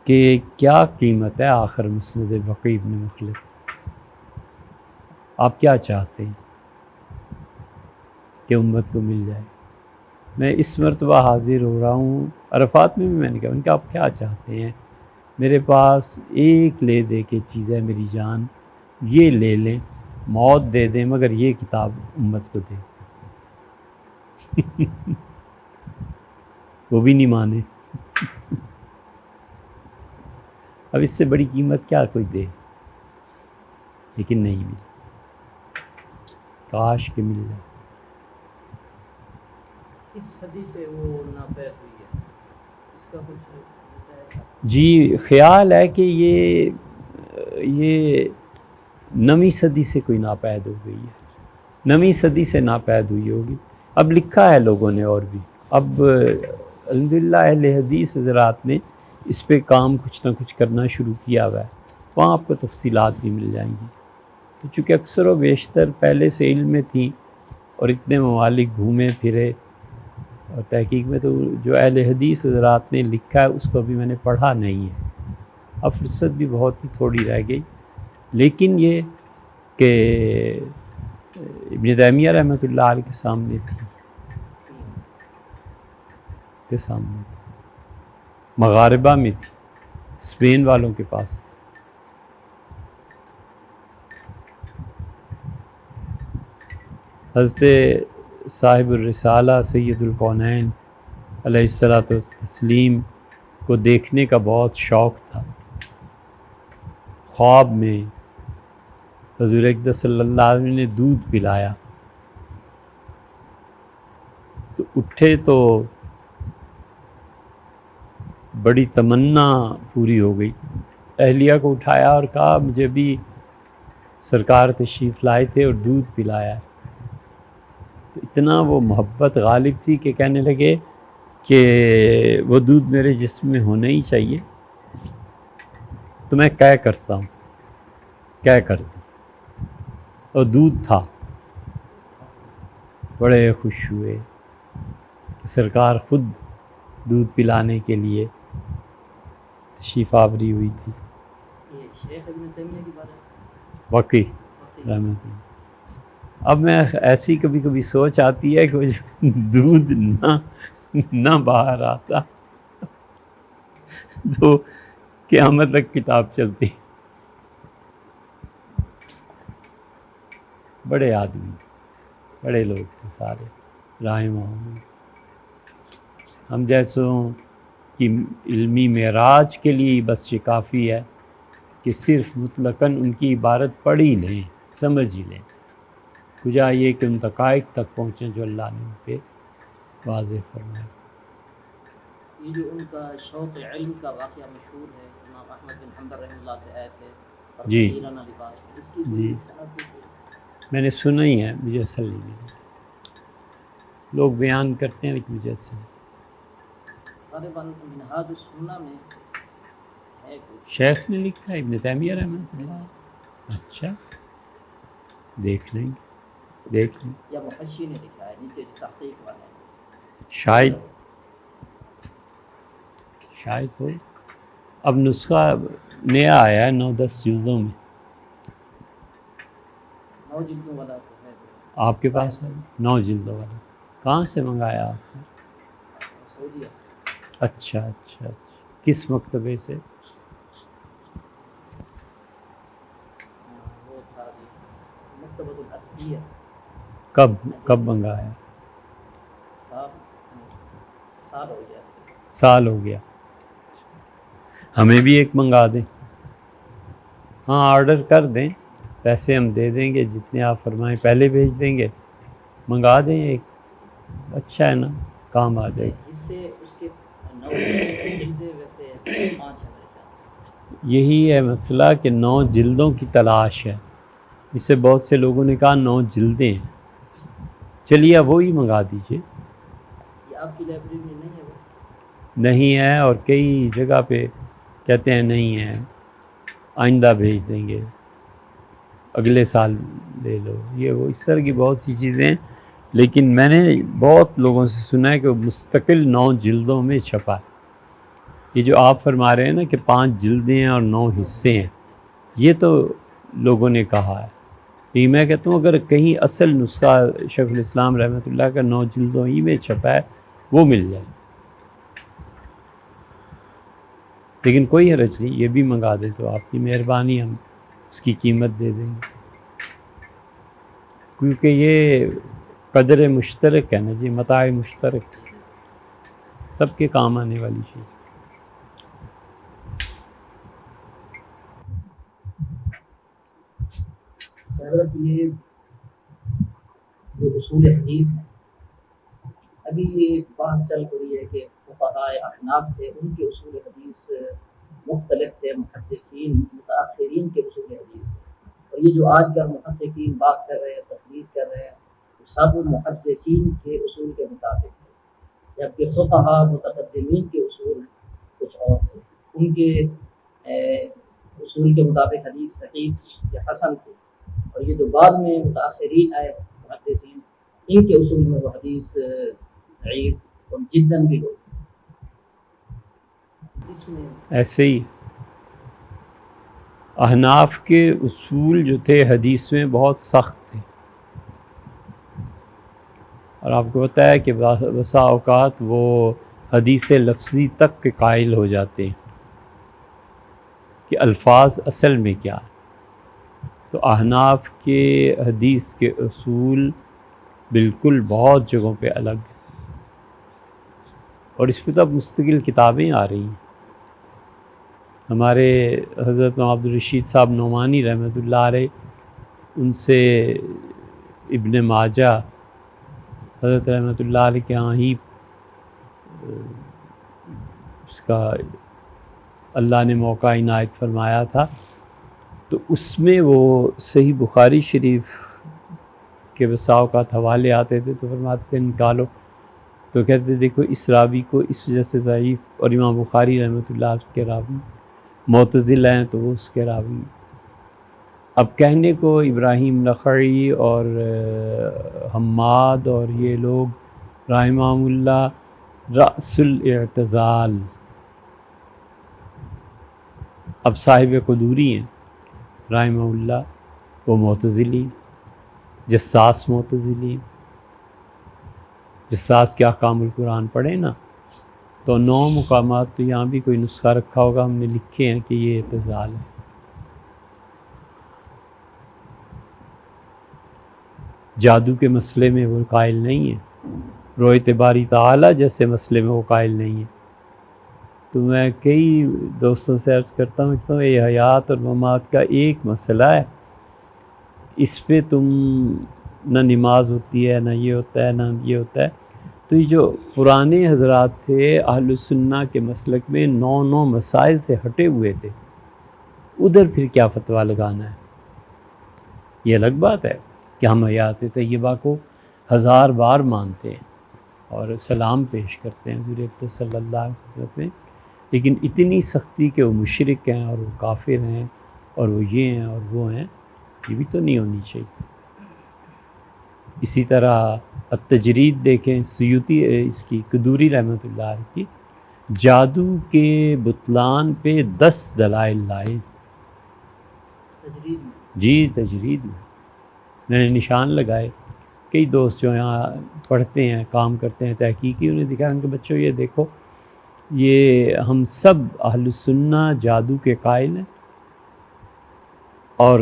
کہ کیا قیمت ہے آخر مسند بقی ابن مخلد، آپ کیا چاہتے ہیں کہ امت کو مل جائے، میں اس مرتبہ حاضر ہو رہا ہوں، عرفات میں بھی میں نے کہا آپ کیا چاہتے ہیں، میرے پاس ایک لے دے کے چیز ہے میری جان، یہ لے لیں، موت دے دیں مگر یہ کتاب امت کو دے۔ وہ بھی نہیں مانے، اب اس سے بڑی قیمت کیا کوئی دے، لیکن نہیں ملی، کاش کہ مل جائے۔ کس صدی سے وہ ناپید ہوئی ہے، اس کا کچھ ہوتا ہے؟ جی خیال ہے کہ یہ 9ویں صدی سے کوئی ناپید ہو گئی ہے، 9ویں صدی سے ناپید ہوئی ہوگی، اب لکھا ہے لوگوں نے، اور بھی اب الحمدللہ اہل حدیث حضرات نے اس پہ کام کچھ نہ کچھ کرنا شروع کیا ہوا ہے، وہاں آپ کو تفصیلات بھی مل جائیں گی، تو چونکہ اکثر و بیشتر پہلے سے علم میں تھیں اور اتنے ممالک گھومے پھرے اور تحقیق میں تو جو اہل حدیث حضرات نے لکھا ہے اس کو ابھی میں نے پڑھا نہیں ہے. اب فرصت بھی بہت ہی تھوڑی رہ گئی. لیکن یہ کہ ابن تیمیہ رحمۃ اللہ علیہ کے سامنے تھی، کے سامنے تھی، مغاربہ میں تھی، اسپین والوں کے پاس تھی. حضرت صاحب الرسالہ سید الکونین علیہ الصلاۃ والتسلیم کو دیکھنے کا بہت شوق تھا. خواب میں حضور اقدس صلی اللہ علیہ وسلم نے دودھ پلایا تو اٹھے تو بڑی تمنا پوری ہو گئی. اہلیہ کو اٹھایا اور کہا مجھے بھی سرکار تشریف لائے تھے اور دودھ پلایا. تو اتنا وہ محبت غالب تھی کہ کہنے لگے کہ وہ دودھ میرے جسم میں ہونا ہی چاہیے. تو میں کیا کرتا ہوں، کیا کرتا، اور دودھ تھا. بڑے خوش ہوئے کہ سرکار خود دودھ پلانے کے لیے تشریف آوری ہوئی تھی. یہ شیخ ابن تیمیہ کی بات ہے. واقعی رحمت اللہ. اب میں ایسی کبھی کبھی سوچ آتی ہے کہ وہ دودھ نہ باہر آتا تو قیامت تک کتاب چلتی. بڑے آدمی، بڑے لوگ تھے سارے رحمہ اللہ. ہم جیسوں کی علمی معراج کے لیے بس یہ کافی ہے کہ صرف مطلقاً ان کی عبارت پڑھ ہی لیں، سمجھ ہی لیں. کجا یہ کہ ان حقائق تک پہنچیں جو اللہ نے ان پہ واضح فرمایا. یہ جو ان کا شوق علم کا واقعہ مشہور ہے، امام احمد بن حنبل رحمہ اللہ سے آئے تھے اور جی ایرانہ لباس میں، اس کی جی صنعت میں نے سنا ہی ہے، مجھے اصل نہیں ملی. لوگ بیان کرتے ہیں لیکن مجھے اصل غالباً منہاج السنہ میں ہے کچھ. شیخ نے لکھا ہے ابن تیمیہ رحمۃ اللہ. اچھا دیکھ لیں گے، دیکھ لیں. یا محشی نے لکھا ہے نیچے جو تحقیق والا ہے. شاید ہو. اب نسخہ نیا آیا ہے 9-10 جلدوں میں. 9 جلدوں والا تو ہے آپ کے پاس 9 جلدوں والا کہاں سے منگایا آپ نے؟ سعودیہ سے. اچھا اچھا اچھا. کس مکتبے سے؟ وہ تھا جی مکتبۃ الاسدیہ. کب منگایا؟ سال ہو گیا. سال ہو گیا. ہمیں بھی ایک منگا دیں. ہاں آرڈر کر دیں، پیسے ہم دے دیں گے جتنے آپ فرمائیں. پہلے بھیج دیں گے، منگا دیں ایک. اچھا ہے نا، کام آ جائے. اس سے اس کے 9 جلدیں ویسے 5 ہیں. یہی ہے مسئلہ کہ 9 جلدوں کی تلاش ہے. اس سے بہت سے لوگوں نے کہا 9 جلدیں ہیں. چلیے اب وہی منگا دیجیے. یہ آپ کی لائبریری میں نہیں ہے؟ وہ نہیں ہے، اور کئی جگہ پہ کہتے ہیں نہیں ہے، آئندہ بھیج دیں گے، اگلے سال لے لو. یہ وہ اس طرح کی بہت سی چیزیں ہیں. لیکن میں نے بہت لوگوں سے سنا ہے کہ وہ مستقل 9 جلدوں میں چھپا ہے. یہ جو آپ فرما رہے ہیں نا کہ 5 جلدیں ہیں اور 9 حصے ہیں، یہ تو لوگوں نے کہا ہے. یہ میں کہتا ہوں اگر کہیں اصل نسخہ شیخ الاسلام رحمۃ اللہ کا 9 جلدوں ہی میں چھپا ہے وہ مل جائے. لیکن کوئی حرج نہیں، یہ بھی منگا دیں تو آپ کی مہربانی، ہم اس کی قیمت دے دیں گے. کیونکہ یہ قدر مشترک ہے نا جی، متاع مشترک، سب کے کام آنے والی چیز. حضرت یہ جو اصول حدیث ہیں، ابھی یہ بات چل رہی ہے کہ فقہاء احناف تھے، ان کے اصول حدیث مختلف تھے محدثین متأخرین کے اصول حدیث سے. اور یہ جو آج کل محققین بحث کر رہے ہیں، تقلید کر رہے ہیں، وہ سب محدثین کے اصول کے مطابق ہے. جبکہ فقہاء متقدمین کے اصول کچھ اور تھے، ان کے اصول کے مطابق حدیث صحیح تھی یا حسن تھی. اور یہ جو بعد میں متاثرین آئے محدثین، ان کے اصول میں وہ حدیث ضعیف اور جداً بھی لوگ اس میں ایسے ہی احناف کے اصول جو تھے حدیث میں بہت سخت تھے، اور آپ کو پتہ ہے کہ بسا اوقات وہ حدیث لفظی تک کے قائل ہو جاتے ہیں کہ الفاظ اصل میں کیا ہے۔ تو احناف کے حدیث کے اصول بالکل بہت جگہوں پہ الگ ہیں، اور اس پہ تو اب مستقل کتابیں آ رہی ہیں۔ ہمارے حضرت عبد الرشید صاحب نعمانی رحمۃ اللہ علیہ، ان سے ابن ماجہ حضرت رحمۃ اللہ علیہ کے ہاں ہی اس کا اللہ نے موقع عنایت فرمایا تھا، تو اس میں وہ صحیح بخاری شریف کے بسا اوقات حوالے آتے تھے، تو فرماتے تھے نکالو، تو کہتے دیکھو اس راوی کو اس وجہ سے ضعیف، اور امام بخاری رحمۃ اللہ علیہ کے راوی معتزلہ ہیں تو وہ اس کے راوی۔ اب کہنے کو ابراہیم نخعی اور حماد اور یہ لوگ رحمہم اللہ رأس الاعتزال، اب صاحب قدوری ہیں رحمہ اللہ، وہ معتزلی، جساس معتزلی، جساس کے احکام القرآن پڑھیں نا، تو 9 مقامات تو یہاں بھی کوئی نسخہ رکھا ہوگا، ہم نے لکھے ہیں کہ یہ اعتزال ہے۔ جادو کے مسئلے میں وہ قائل نہیں ہے، رؤیت باری تعالی جیسے مسئلے میں وہ قائل نہیں ہے۔ تو میں کئی دوستوں سے عرض کرتا ہوں یہ حیات اور ممات کا ایک مسئلہ ہے، اس پہ تم نہ نماز ہوتی ہے، نہ یہ ہوتا ہے، نہ یہ ہوتا ہے۔ تو یہ جو پرانے حضرات تھے اہل السنہ کے مسلک میں 9 مسائل سے ہٹے ہوئے تھے، ادھر پھر کیا فتویٰ لگانا ہے؟ یہ الگ بات ہے کہ ہم حیات طیبہ کو 1000 بار مانتے ہیں اور سلام پیش کرتے ہیں حضور اقدس صلی اللہ علیہ وسلم میں، لیکن اتنی سختی کہ وہ مشرک ہیں اور وہ کافر ہیں اور وہ یہ ہیں اور وہ ہیں، یہ بھی تو نہیں ہونی چاہیے۔ اسی طرح التجرید دیکھیں، سیوطی اس کی قدوری رحمۃ اللہ علیہ کی جادو کے بطلان پہ 10 دلائل لائے، تجرید میں جی تجرید میں نے نشان لگائے۔ کئی دوست جو یہاں پڑھتے ہیں، کام کرتے ہیں تحقیقی، انہیں دکھایا ان کے بچوں یہ دیکھو، یہ ہم سب اہل السنہ جادو کے قائل ہیں، اور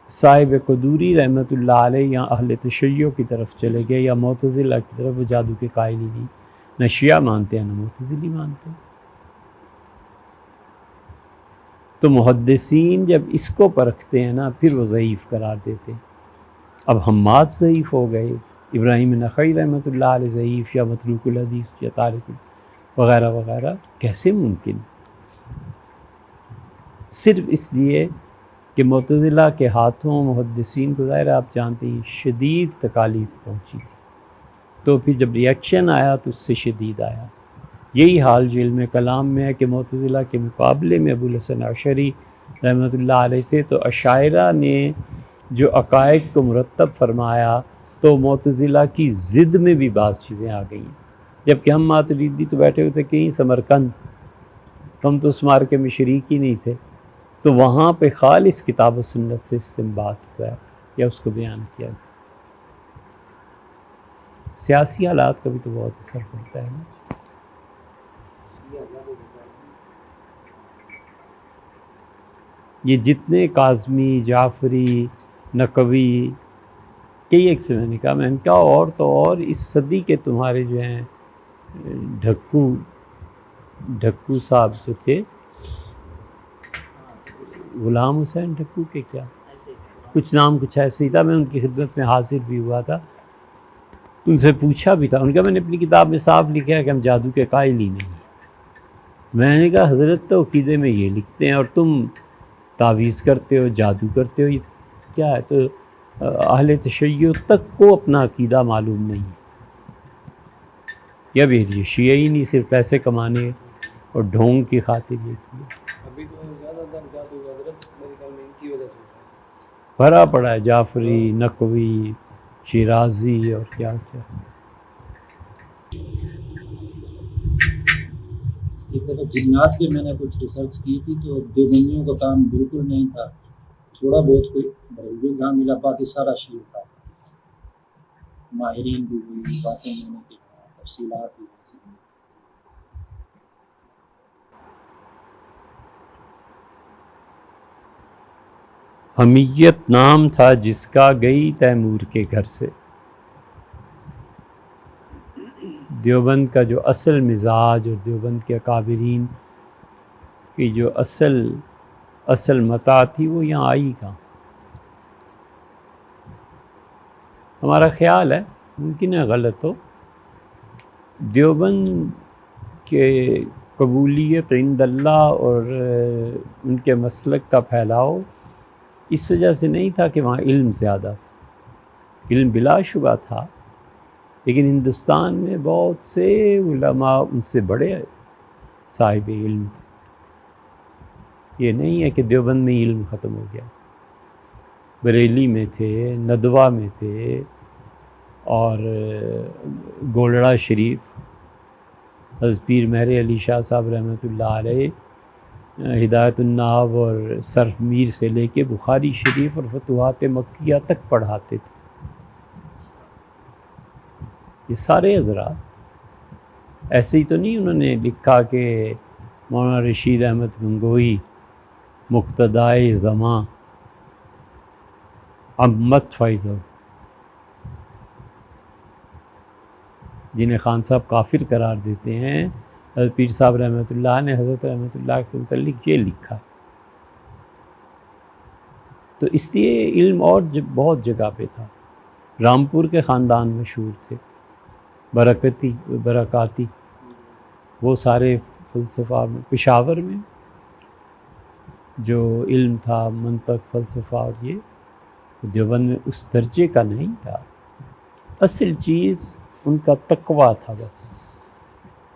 صاحب قدوری رحمۃ اللہ علیہ یا اہل تشیع کی طرف چلے گئے یا معتزلہ کی طرف، وہ جادو کے قائل ہی نہیں، نہ شیعہ مانتے ہیں نہ معتزلی مانتے ہیں۔ تو محدثین جب اس کو پرکھتے ہیں نا، پھر وہ ضعیف قرار دیتے ہیں۔ اب حماد ضعیف ہو گئے، ابراہیم نخعی رحمۃ اللہ علیہ ضعیف، یا متروک الحدیث یا تارک وغیرہ وغیرہ، کیسے ممکن؟ صرف اس لیے کہ معتزلہ کے ہاتھوں محدثین کو، ظاہر آپ جانتے ہیں، شدید تکالیف پہنچی تھی، تو پھر جب ریئیکشن آیا تو اس سے شدید آیا۔ یہی حال جو علم کلام میں ہے کہ معتزلہ کے مقابلے میں ابو الحسن اشعری رحمۃ اللہ علیہ تھے، تو اشاعرہ نے جو عقائد کو مرتب فرمایا تو معتزلہ کی ضد میں بھی بعض چیزیں آ گئی ہیں، جبکہ ہم ماتریدی تو بیٹھے ہوئے تھے کہیں سمرقند، ہم تو اس مارکے میں شریک ہی نہیں تھے، تو وہاں پہ خالص کتاب و سنت سے استنباط ہوا ہے یا اس کو بیان کیا گیا۔ سیاسی حالات کا بھی تو بہت اثر پڑتا ہے نا۔ یہ جتنے کاظمی، جعفری، نقوی، کئی ایک سے میں نے کہا اور تو اور اس صدی کے تمہارے جو ہیں ڈھکو صاحب جو تھے، غلام حسین ڈھکو کے کیا کچھ نام کچھ ایسے ہی تھا، میں ان کی خدمت میں حاضر بھی ہوا تھا، ان سے پوچھا بھی تھا، ان کا میں نے اپنی کتاب میں صاف لکھا ہے کہ ہم جادو کے قائل ہی نہیں۔ میں نے کہا حضرت تو عقیدے میں یہ لکھتے ہیں اور تم تعویذ کرتے ہو، جادو کرتے ہو، یہ کیا ہے؟ تو اہل تشیع تک کو اپنا عقیدہ معلوم نہیں ہے، یا بھی یہ شیعہ ہی نہیں، صرف پیسے کمانے اور ڈھونگ کی خاطر یہ کیا۔ ابھی تو زیادہ تر جادو حضرت میرے خیال میں ان کی وجہ سے بھرا پڑا ہے، جعفری، نقوی، شیرازی اور کیا کیا۔ ایک دفعہ جنات پہ میں نے کچھ ریسرچ کی تھی تو دیوبندیوں کا کام بالکل نہیں تھا، تھوڑا بہت کوئی بریلوی کام ملا، باقی سارا شیعہ تھا۔ ماہرین بھی ہوئی، باتیں میں نے کی، تفصیلات بھی ہوئی۔ حمیت نام تھا جس کا، گئی تیمور کے گھر سے۔ دیوبند کا جو اصل مزاج اور دیوبند کے اکابرین کی جو اصل متاع تھی وہ یہاں آئی کہاں۔ ہمارا خیال ہے، ممکن ہے غلط ہو، دیوبند کے قبولیت عند اللہ اور ان کے مسلک کا پھیلاؤ اس وجہ سے نہیں تھا کہ وہاں علم زیادہ تھا، علم بلا شبہ تھا، لیکن ہندوستان میں بہت سے علماء ان سے بڑے صاحب علم تھے۔ یہ نہیں ہے کہ دیوبند میں علم ختم ہو گیا، بریلی میں تھے، ندوہ میں تھے، اور گولڑا شریف حضرت پیر مہر علی شاہ صاحب رحمۃ اللہ علیہ ہدایت الناب اور صرف میر سے لے کے بخاری شریف اور فتوحات مکیہ تک پڑھاتے تھے۔ یہ سارے حضرات ایسے ہی تو نہیں انہوں نے لکھا کہ مولانا رشید احمد گنگوئی مقتدائے زماں امت فیض، جنہیں خان صاحب کافر قرار دیتے ہیں، حضرت پیر صاحب رحمۃ اللہ نے حضرت رحمۃ اللہ کے متعلق یہ لکھا۔ تو اس لیے علم اور بہت جگہ پہ تھا۔ رامپور کے خاندان مشہور تھے، برکاتی، وہ سارے فلسفہ میں، پشاور میں جو علم تھا منطق فلسفہ اور یہ، دیوبند میں اس درجے کا نہیں تھا۔ اصل چیز ان کا تقویٰ تھا، بس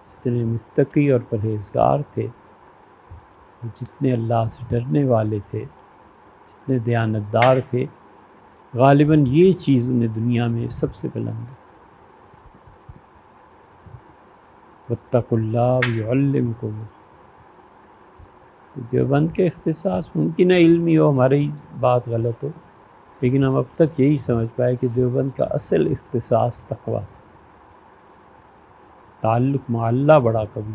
جتنے متقی اور پرہیزگار تھے، جتنے اللہ سے ڈرنے والے تھے، جتنے دیانتدار تھے، غالباً یہ چیز انہیں دنیا میں سب سے بلند ہے۔ واتقوا اللہ ویعلمکم۔ تو دیوبند کے اختصاص ممکن ہے علمی ہو، ہماری بات غلط ہو، لیکن ہم اب تک یہی سمجھ پائے کہ دیوبند کا اصل اختصاص تقویٰ، تعلق مع اللہ بڑا قوی۔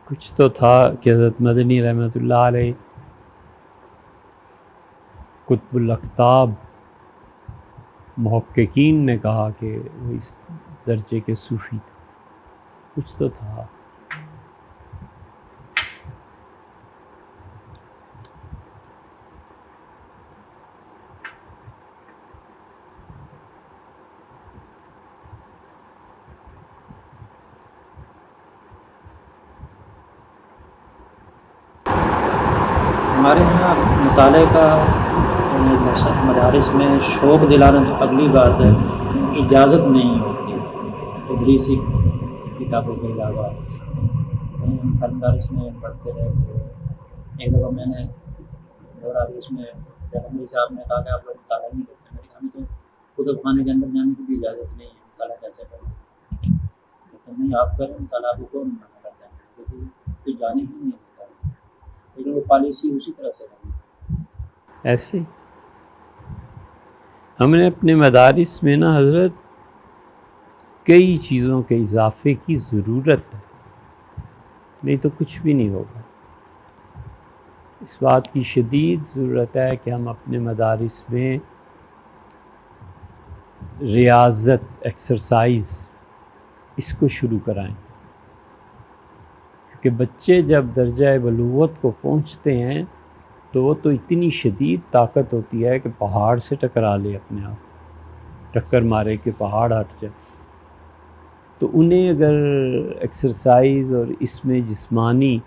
کچھ تو تھا کہ حضرت مدنی رحمۃ اللہ علیہ قطب الاقطاب محققین نے کہا کہ وہ اس درجے کے صوفی تھے، کچھ تو تھا۔ ہمارے یہاں مطالعے کا مدارس میں شوق دلانا تو اگلی بات ہے، اجازت نہیں ہوتی تدریسی کتابوں کے علاوہ۔ ہم مدارس میں پڑھتے رہے تو ایک دفعہ میں نے دورہ حدیث میں جہنگیر صاحب نے کہا کہ آپ لوگ مطالعہ نہیں کرتے، میں نے کہا ہمیں تو کتب خانے کے اندر جانے کی بھی اجازت نہیں ہے، مطالعہ کیسے کریں؟ لیکن نہیں، آپ کریں مطالعہ کو کون منع کرتا ہے، کیونکہ کوئی جانے ہی نہیں ہوتا، لیکن وہ پالیسی اسی طرح سے رہی۔ ایسے ہم نے اپنے مدارس میں نا حضرت کئی چیزوں کے اضافے کی ضرورت ہے، نہیں تو کچھ بھی نہیں ہوگا۔ اس بات کی شدید ضرورت ہے کہ ہم اپنے مدارس میں ریاضت، ایکسرسائز اس کو شروع کرائیں، کیونکہ بچے جب درجہ بلوغت کو پہنچتے ہیں تو وہ تو اتنی شدید طاقت ہوتی ہے کہ پہاڑ سے ٹکرا لے، اپنے آپ ٹکر مارے کہ پہاڑ ہٹ جائے۔ تو انہیں اگر ایکسرسائز اور اس میں جسمانی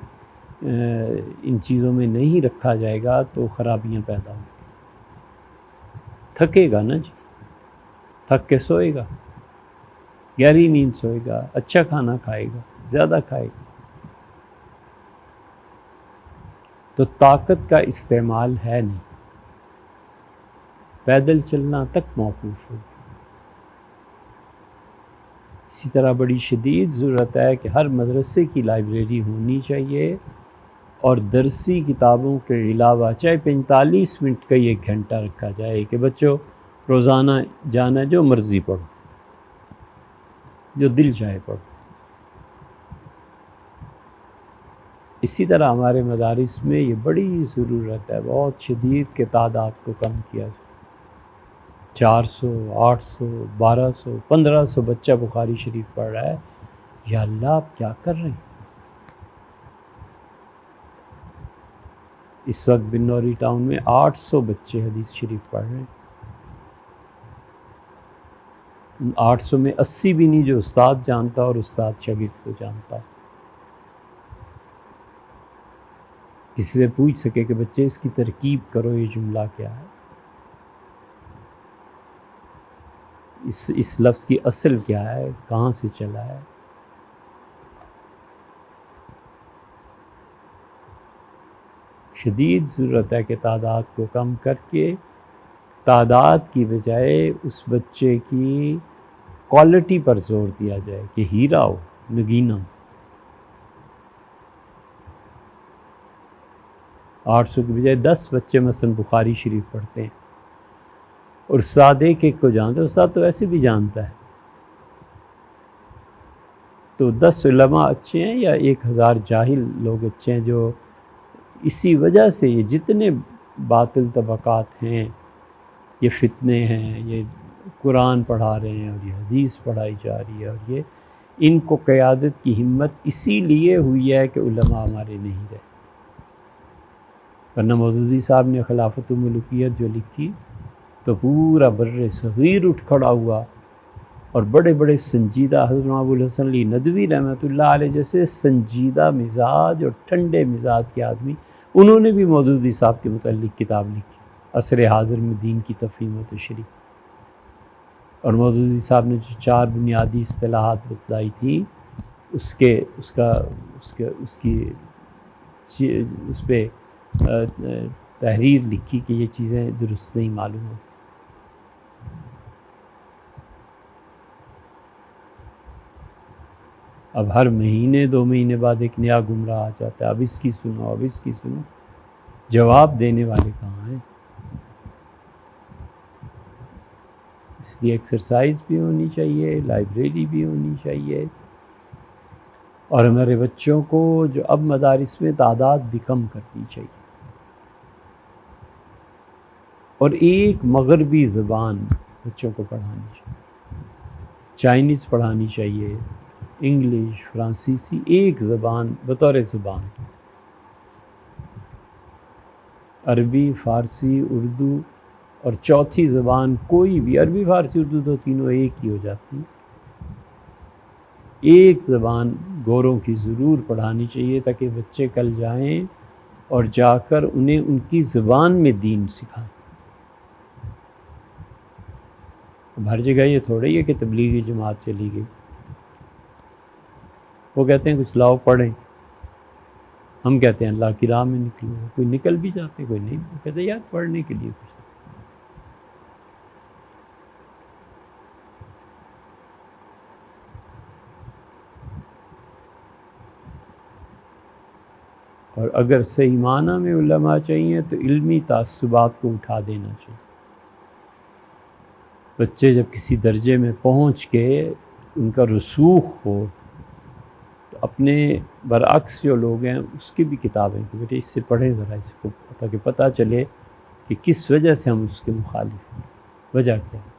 ان چیزوں میں نہیں رکھا جائے گا تو خرابیاں پیدا ہوں گی۔ تھکے گا نا جی، تھک کے سوئے گا، گہری نیند سوئے گا، اچھا کھانا کھائے گا، زیادہ کھائے گا، تو طاقت کا استعمال ہے نہیں، پیدل چلنا تک موقوف ہو۔ اسی طرح بڑی شدید ضرورت ہے کہ ہر مدرسے کی لائبریری ہونی چاہیے، اور درسی کتابوں کے علاوہ چاہے 45 منٹ کا ایک گھنٹہ رکھا جائے کہ بچوں روزانہ جانا جو مرضی پڑھو، جو دل چاہے پڑھو۔ اسی طرح ہمارے مدارس میں یہ بڑی ضرورت ہے بہت شدید کہ تعداد کو کم کیا جائے۔ 400 800 1200 1500 بچہ بخاری شریف پڑھ رہا ہے، یا اللہ آپ کیا کر رہے ہیں؟ اس وقت بنوری ٹاؤن میں 800 بچے حدیث شریف پڑھ رہے ہیں۔ ان 800 میں 80 بھی نہیں جو استاد جانتا اور استاد شاگرد کو جانتا، کسی سے پوچھ سکے کہ بچے اس کی ترکیب کرو، یہ جملہ کیا ہے، اس لفظ کی اصل کیا ہے، کہاں سے چلا ہے۔ شدید ضرورت ہے کہ تعداد کو کم کر کے تعداد کی بجائے اس بچے کی کوالٹی پر زور دیا جائے کہ ہیرا ہو، نگینہ ہو۔ 800 کی بجائے 10 بچے مثلا بخاری شریف پڑھتے ہیں، اور استاد ایک کو جانتا ہے، استاد تو ایسے بھی جانتا ہے، تو 10 علماء اچھے ہیں یا 1000 جاہل لوگ اچھے ہیں جو اسی وجہ سے یہ جتنے باطل طبقات ہیں، یہ فتنے ہیں، یہ قرآن پڑھا رہے ہیں اور یہ حدیث پڑھائی جا رہی ہے، اور یہ ان کو قیادت کی ہمت اسی لیے ہوئی ہے کہ علماء ہمارے نہیں رہے۔ ورنہ مودودی صاحب نے خلافت الملوکیت جو لکھی تو پورا بر صغیر اٹھ کھڑا ہوا، اور بڑے بڑے سنجیدہ حضرت ابو الحسن علی ندوی رحمۃ اللہ علیہ جیسے سنجیدہ مزاج اور ٹھنڈے مزاج کے آدمی، انہوں نے بھی مودودی صاحب کے متعلق کتاب لکھی، عصر حاضر میں دین کی تفہیم و تشریح۔ اور مودودی صاحب نے جو 4 بنیادی اصطلاحات بتلائی تھی، اس پہ تحریر لکھی کہ یہ چیزیں درست نہیں معلوم ہوتی۔ اب ہر مہینے 2 مہینے بعد ایک نیا گمراہ آ جاتا ہے، اب اس کی سنو، اب اس کی سنو، جواب دینے والے کہاں ہیں؟ اس لیے ایکسرسائز بھی ہونی چاہیے، لائبریری بھی ہونی چاہیے، اور ہمارے بچوں کو جو اب مدارس میں تعداد بھی کم کرنی چاہیے، اور ایک مغربی زبان بچوں کو پڑھانی چاہیے، چائنیز پڑھانی چاہیے، انگلش، فرانسیسی، ایک زبان بطور زبان، عربی، فارسی، اردو، اور چوتھی زبان کوئی بھی، عربی فارسی اردو تو تینوں ایک ہی ہو جاتی، ایک زبان گوروں کی ضرور پڑھانی چاہیے تاکہ بچے کل جائیں اور جا کر انہیں ان کی زبان میں دین سکھائیں۔ اب ہر جگہ یہ تھوڑا ہی ہے کہ تبلیغی جماعت چلی گئی، وہ کہتے ہیں کچھ لاؤ پڑھیں، ہم کہتے ہیں اللہ کی راہ میں نکلو، کوئی نکل بھی جاتے کوئی نہیں، وہ کہتے ہیں یار پڑھنے کے لیے کچھ۔ اور اگر صحیح معنی میں علماء چاہیے تو علمی تعصبات کو اٹھا دینا چاہیے۔ بچے جب کسی درجے میں پہنچ کے ان کا رسوخ ہو تو اپنے برعکس جو لوگ ہیں اس کی بھی کتابیں کہ بیٹے اس سے پڑھیں ذرا، اس کو تاکہ پتہ چلے کہ کس وجہ سے ہم اس کے مخالف ہیں، وجہ کیا ہے۔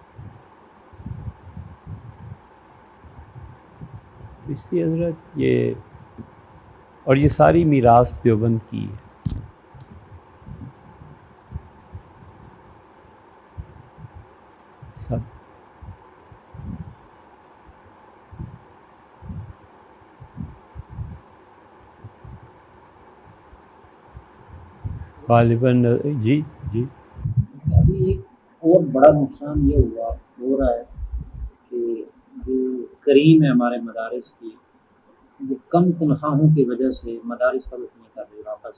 تو اس لیے حضرت یہ، اور یہ ساری میراث دیوبند کی ہے، سب غالباً جی ابھی ایک اور بڑا نقصان یہ ہو رہا ہے کہ جو کریم ہے ہمارے مدارس کی، وہ کم تنخواہوں کی وجہ سے مدارس کا رخ نہیں کر رہی واپس،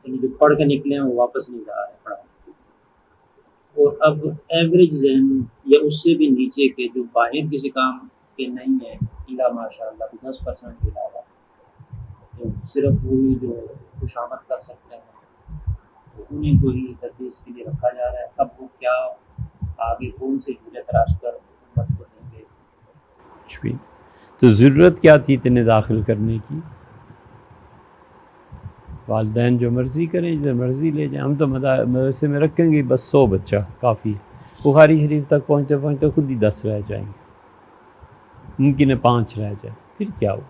یعنی جو پڑھ کے نکلے ہیں وہ واپس نہیں جا رہے پڑھا. اور اب ایوریج ذہن یا اس سے بھی نیچے کے جو باہر کسی کام کے نہیں ہے الا ماشاء اللہ 10% کے علاوہ تو صرف وہی جو خوشامد کر سکتے ہیں تو انہیں کو ہی تدریس کے لیے رکھا جا رہا ہے. اب وہ کیا آگے کون سے جھولے تراش کر حکومت کو دیں گے کچھ بھی. تو ضرورت کیا تھی تنہیں داخل کرنے کی؟ والدین جو مرضی کریں جدھر مرضی لے جائیں. ہم تو مدرسے میں رکھیں گے بس 100 بچہ کافی ہے. بخاری شریف تک پہنچتے پہنچتے خود ہی 10 رہ جائیں گے, ممکن ہے 5 رہ جائیں. پھر کیا ہو؟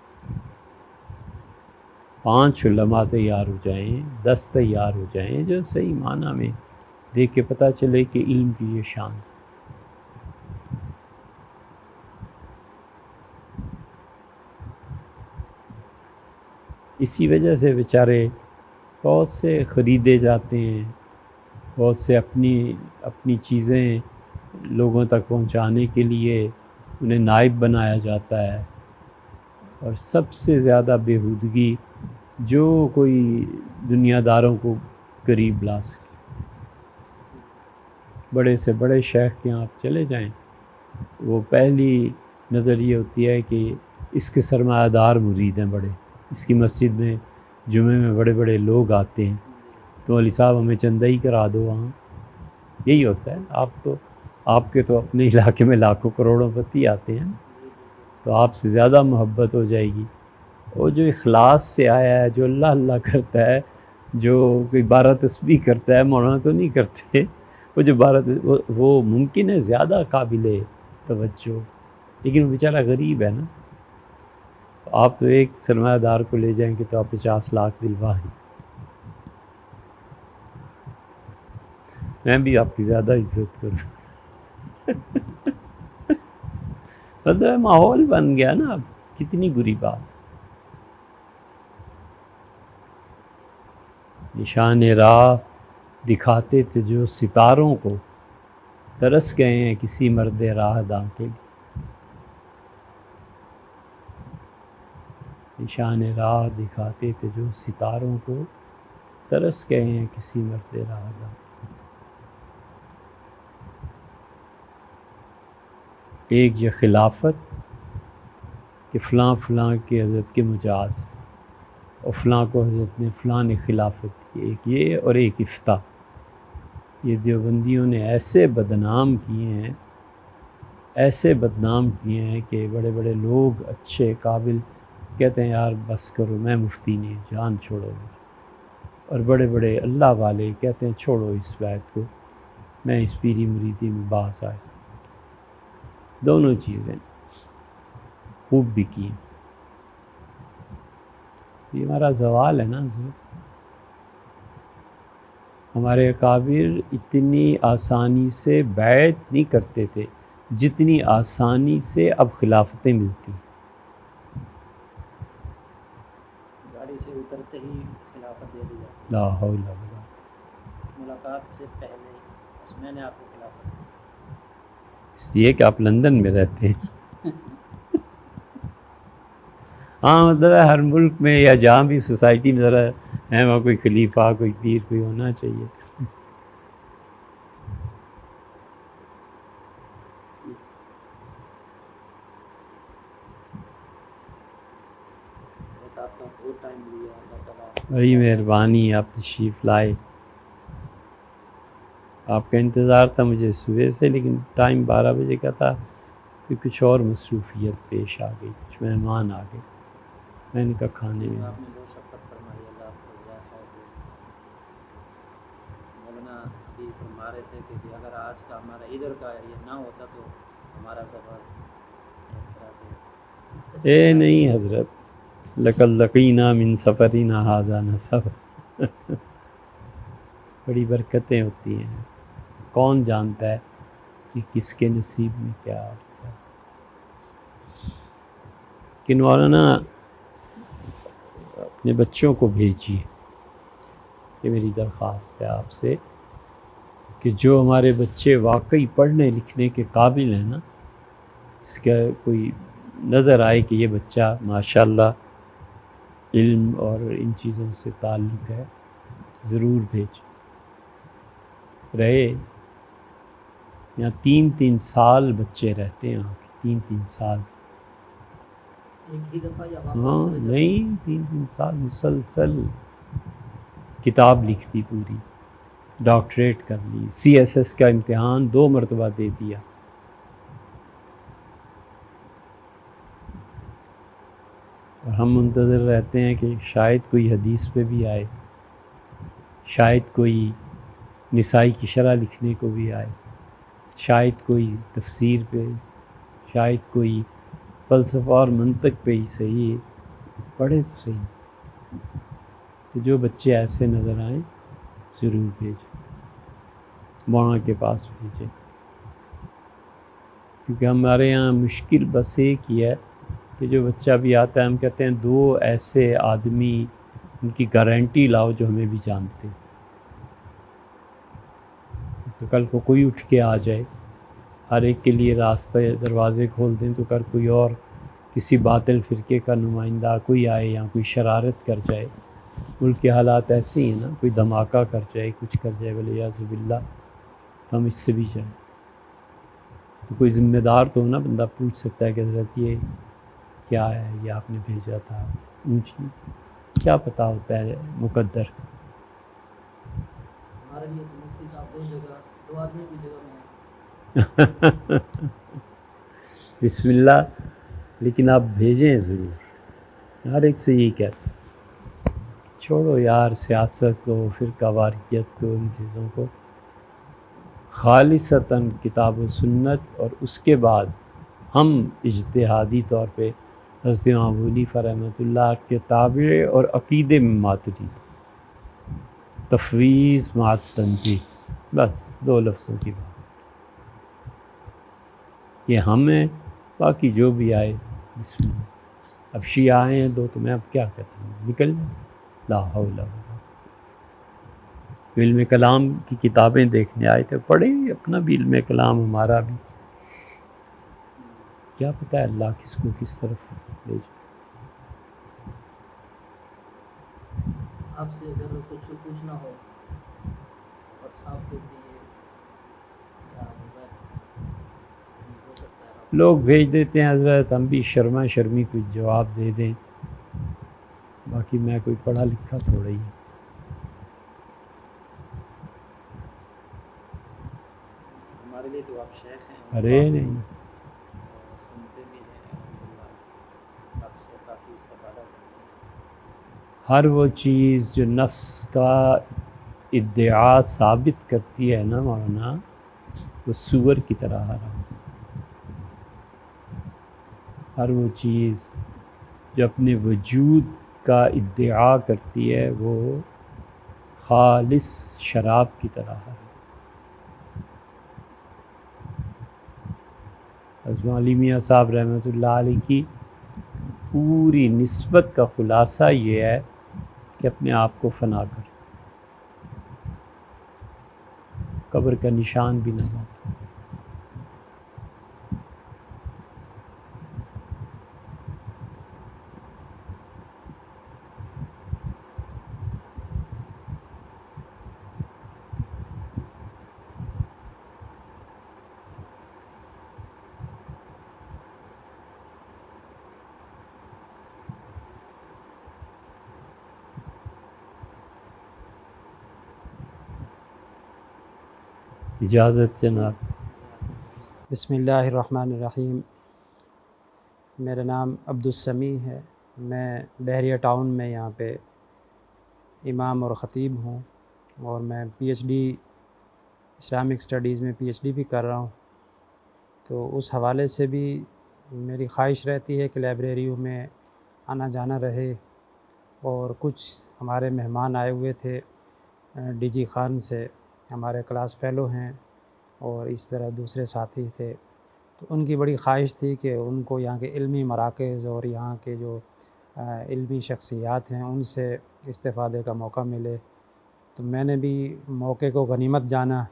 5 علماء تیار ہو جائیں, 10 تیار ہو جائیں جو صحیح معنی میں دیکھ کے پتہ چلے کہ علم کی یہ شان ہے. اسی وجہ سے بیچارے بہت سے خریدے جاتے ہیں, بہت سے اپنی چیزیں لوگوں تک پہنچانے کے لیے انہیں نائب بنایا جاتا ہے. اور سب سے زیادہ بےہودگی جو کوئی دنیا داروں کو قریب لا سکے. بڑے سے بڑے شیخ کے یہاں آپ چلے جائیں, وہ پہلی نظر یہ ہوتی ہے کہ اس کے سرمایہ دار مرید ہیں بڑے, اس کی مسجد میں جمعے میں بڑے بڑے لوگ آتے ہیں, تو علی صاحب ہمیں چندہ ہی کرا دو وہاں. یہی ہوتا ہے. آپ کے تو اپنے علاقے میں لاکھوں کروڑوں پتی آتے ہیں, تو آپ سے زیادہ محبت ہو جائے گی. وہ جو اخلاص سے آیا ہے, جو اللہ اللہ کرتا ہے, جو کوئی 12 تسبیح کرتا ہے, مولانا تو نہیں کرتے, وہ جو 12 وہ ممکن ہے زیادہ قابل توجہ, لیکن وہ بیچارہ غریب ہے نا. آپ تو ایک سرمایہ دار کو لے جائیں گے تو آپ 50 لاکھ دلوائیں. میں بھی آپ کی زیادہ عزت کروں. مطلب ماحول بن گیا نا اب. کتنی بری بات. نشان راہ دکھاتے تھے جو ستاروں کو, ترس گئے ہیں کسی مرد راہ داں کے لیے. نشان راہ دکھاتے تھے جو ستاروں کو, ترس گئے ہیں کسی مرد راہ داں. ایک یہ خلافت کہ فلاں فلاں کے حضرت کے مجاز, اور فلاں کو حضرت نے فلاں نے خلافت کی, ایک یہ اور ایک افتاء. یہ دیوبندیوں نے ایسے بدنام کیے ہیں, ایسے بدنام کیے ہیں کہ بڑے بڑے لوگ اچھے قابل کہتے ہیں یار بس کرو میں مفتی نہیں, جان چھوڑو. اور بڑے بڑے اللہ والے کہتے ہیں چھوڑو اس بیعت کو, میں اس پیری مریدی میں باز آئے. دونوں چیزیں خوب بھی کی. یہ ہمارا زوال ہے نا حضور. ہمارے اکابر اتنی آسانی سے بیعت نہیں کرتے تھے جتنی آسانی سے اب خلافتیں ملتی. گاڑی سے اترتے ہی خلافت دے دی جاتی لا حول ولا قوة. ملاقات سے پہلے بس میں نے آپ کو خلافت دی. اس لیے کہ آپ لندن میں رہتے ہیں. ہاں مطلب ہے ہر ملک میں یا جہاں بھی سوسائٹی میں ذرا ہے وہاں کوئی خلیفہ, کوئی پیر, کوئی ہونا چاہیے. آپ کا بہت ٹائم لیا, اللہ تعالیٰ بڑی مہربانی آپ تشریف لائے. آپ کا انتظار تھا مجھے صبح سے, لیکن ٹائم 12 بجے کا تھا, پھر کچھ اور مصروفیت پیش آ گئی, کچھ مہمان آ گئے. میں نے کہا کھانے میں آپ نے بہت شفقت فرمائی, اللہ آپ کو جزائے خیر دے. مولانا ابھی فرما رہے تھے کہ اگر آج کا ہمارا ادھر کا یہ نہ ہوتا تو ہمارا سفر ایک طرح سے اے نہیں حضرت, لقد لقینا من سفرنا ھذا نصب. بڑی برکتیں ہوتی ہیں, کون جانتا ہے کہ کس کے نصیب میں کیا ہوتا ہے. کہ مولانا اپنے بچوں کو بھیجیے, یہ میری درخواست ہے آپ سے, کہ جو ہمارے بچے واقعی پڑھنے لکھنے کے قابل ہیں نا, اس کا کوئی نظر آئے کہ یہ بچہ ماشاءاللہ علم اور ان چیزوں سے تعلق ہے, ضرور بھیج رہے یہاں 3 سال بچے رہتے ہیں یہاں 3 سال ایک ہی دفعہ یا ہاں واپس چلے جاتے ہیں؟ نہیں 3 سال مسلسل کتاب لکھ دی پوری ڈاکٹریٹ کر لی CSS کا امتحان 2 مرتبہ دے دیا اور ہم منتظر رہتے ہیں کہ شاید کوئی حدیث پہ بھی آئے شاید کوئی نسائی کی شرح لکھنے کو بھی آئے شاید کوئی تفسیر پہ شاید کوئی فلسفہ اور منطق پہ ہی صحیح پڑھے تو صحیح تو جو بچے ایسے نظر آئیں ضرور بھیجیں مولانا کے پاس بھیجیں کیونکہ ہمارے یہاں مشکل بس ایک ہی ہے کہ جو بچہ بھی آتا ہے ہم کہتے ہیں 2 ایسے آدمی ان کی گارنٹی لاؤ جو ہمیں بھی جانتے کہ کل کو کوئی اٹھ کے آ جائے ہر ایک کے لیے راستہ دروازے کھول دیں تو کل کوئی اور کسی باطل فرقے کا نمائندہ کوئی آئے یا کوئی شرارت کر جائے ملک کے حالات ایسے ہی ہیں نا کوئی دھماکہ کر جائے کچھ کر جائے ولیعاذ باللہ تو ہم اس سے بھی جائیں تو کوئی ذمہ دار تو ہونا بندہ پوچھ سکتا ہے کہ حضرت یہ کیا ہے یہ آپ نے بھیجا تھا اونچ نیچ کیا پتہ ہوتا ہے مقدر ہمارے لیے تو مفتی صاحب 2 جگہ 2 آدمی کی جگہ میں ہیں۔ بسم اللہ لیکن آپ بھیجیں ضرور ہر ایک سے یہی کہتے چھوڑو یار سیاست کو فرقہ واریت کو ان چیزوں کو خالصتاً کتاب و سنت اور اس کے بعد ہم اجتہادی طور پہ حضرت امام ابو حنیفہ رحمۃ اللہ کے تابع اور عقیدے میں ماترید تفویض مع تنزیہ بس 2 لفظوں کی بات یہ ہم ہیں باقی جو بھی آئے بسم اللہ اب شیعہ آئے ہیں 2 تو میں اب کیا کہتا ہوں نکل لا حول ولا قوة علم کلام کی کتابیں دیکھنے آئے تھے پڑھیں اپنا بھی علم کلام ہمارا بھی کیا پتہ ہے اللہ کس کو کس طرف لے جائے آپ سے اگر کچھ پوچھنا ہو واٹس ایپ کے ذریعے یا موبائل ہو سکتا ہے آپ لوگ بھیج دیتے ہیں حضرت ہم بھی شرما شرمی کوئی جواب دے دیں باقی میں کوئی پڑھا لکھا تھوڑا ہی ہمارے لیے تو آپ شیخ ہیں ارے نہیں سنتے بھی ہیں الحمدللہ آپ سے کافی استفادہ کرتے ہیں ہر وہ چیز جو نفس کا ادعا ثابت کرتی ہے نا مولانا وہ سور کی طرح حرام ہر وہ چیز جو اپنے وجود کا ادعا کرتی ہے وہ خالص شراب کی طرح حرام حضرت علی میاں صاحب رحمۃ اللہ علیہ کی پوری نسبت کا خلاصہ یہ ہے کہ اپنے آپ کو فنا کر قبر کا نشان بھی نہ ہو اجازت جناب بسم اللہ الرحمن الرحیم میرا نام عبدالسمیع ہے میں بحریہ ٹاؤن میں یہاں پہ امام اور خطیب ہوں اور میں PhD اسلامک اسٹڈیز میں PhD بھی کر رہا ہوں تو اس حوالے سے بھی میری خواہش رہتی ہے کہ لائبریریوں میں آنا جانا رہے اور کچھ ہمارے مہمان آئے ہوئے تھے DG خان سے ہمارے کلاس فیلو ہیں اور اس طرح دوسرے ساتھی تھے تو ان کی بڑی خواہش تھی کہ ان کو یہاں کے علمی مراکز اور یہاں کے جو علمی شخصیات ہیں ان سے استفادے کا موقع ملے تو میں نے بھی موقع کو غنیمت جانا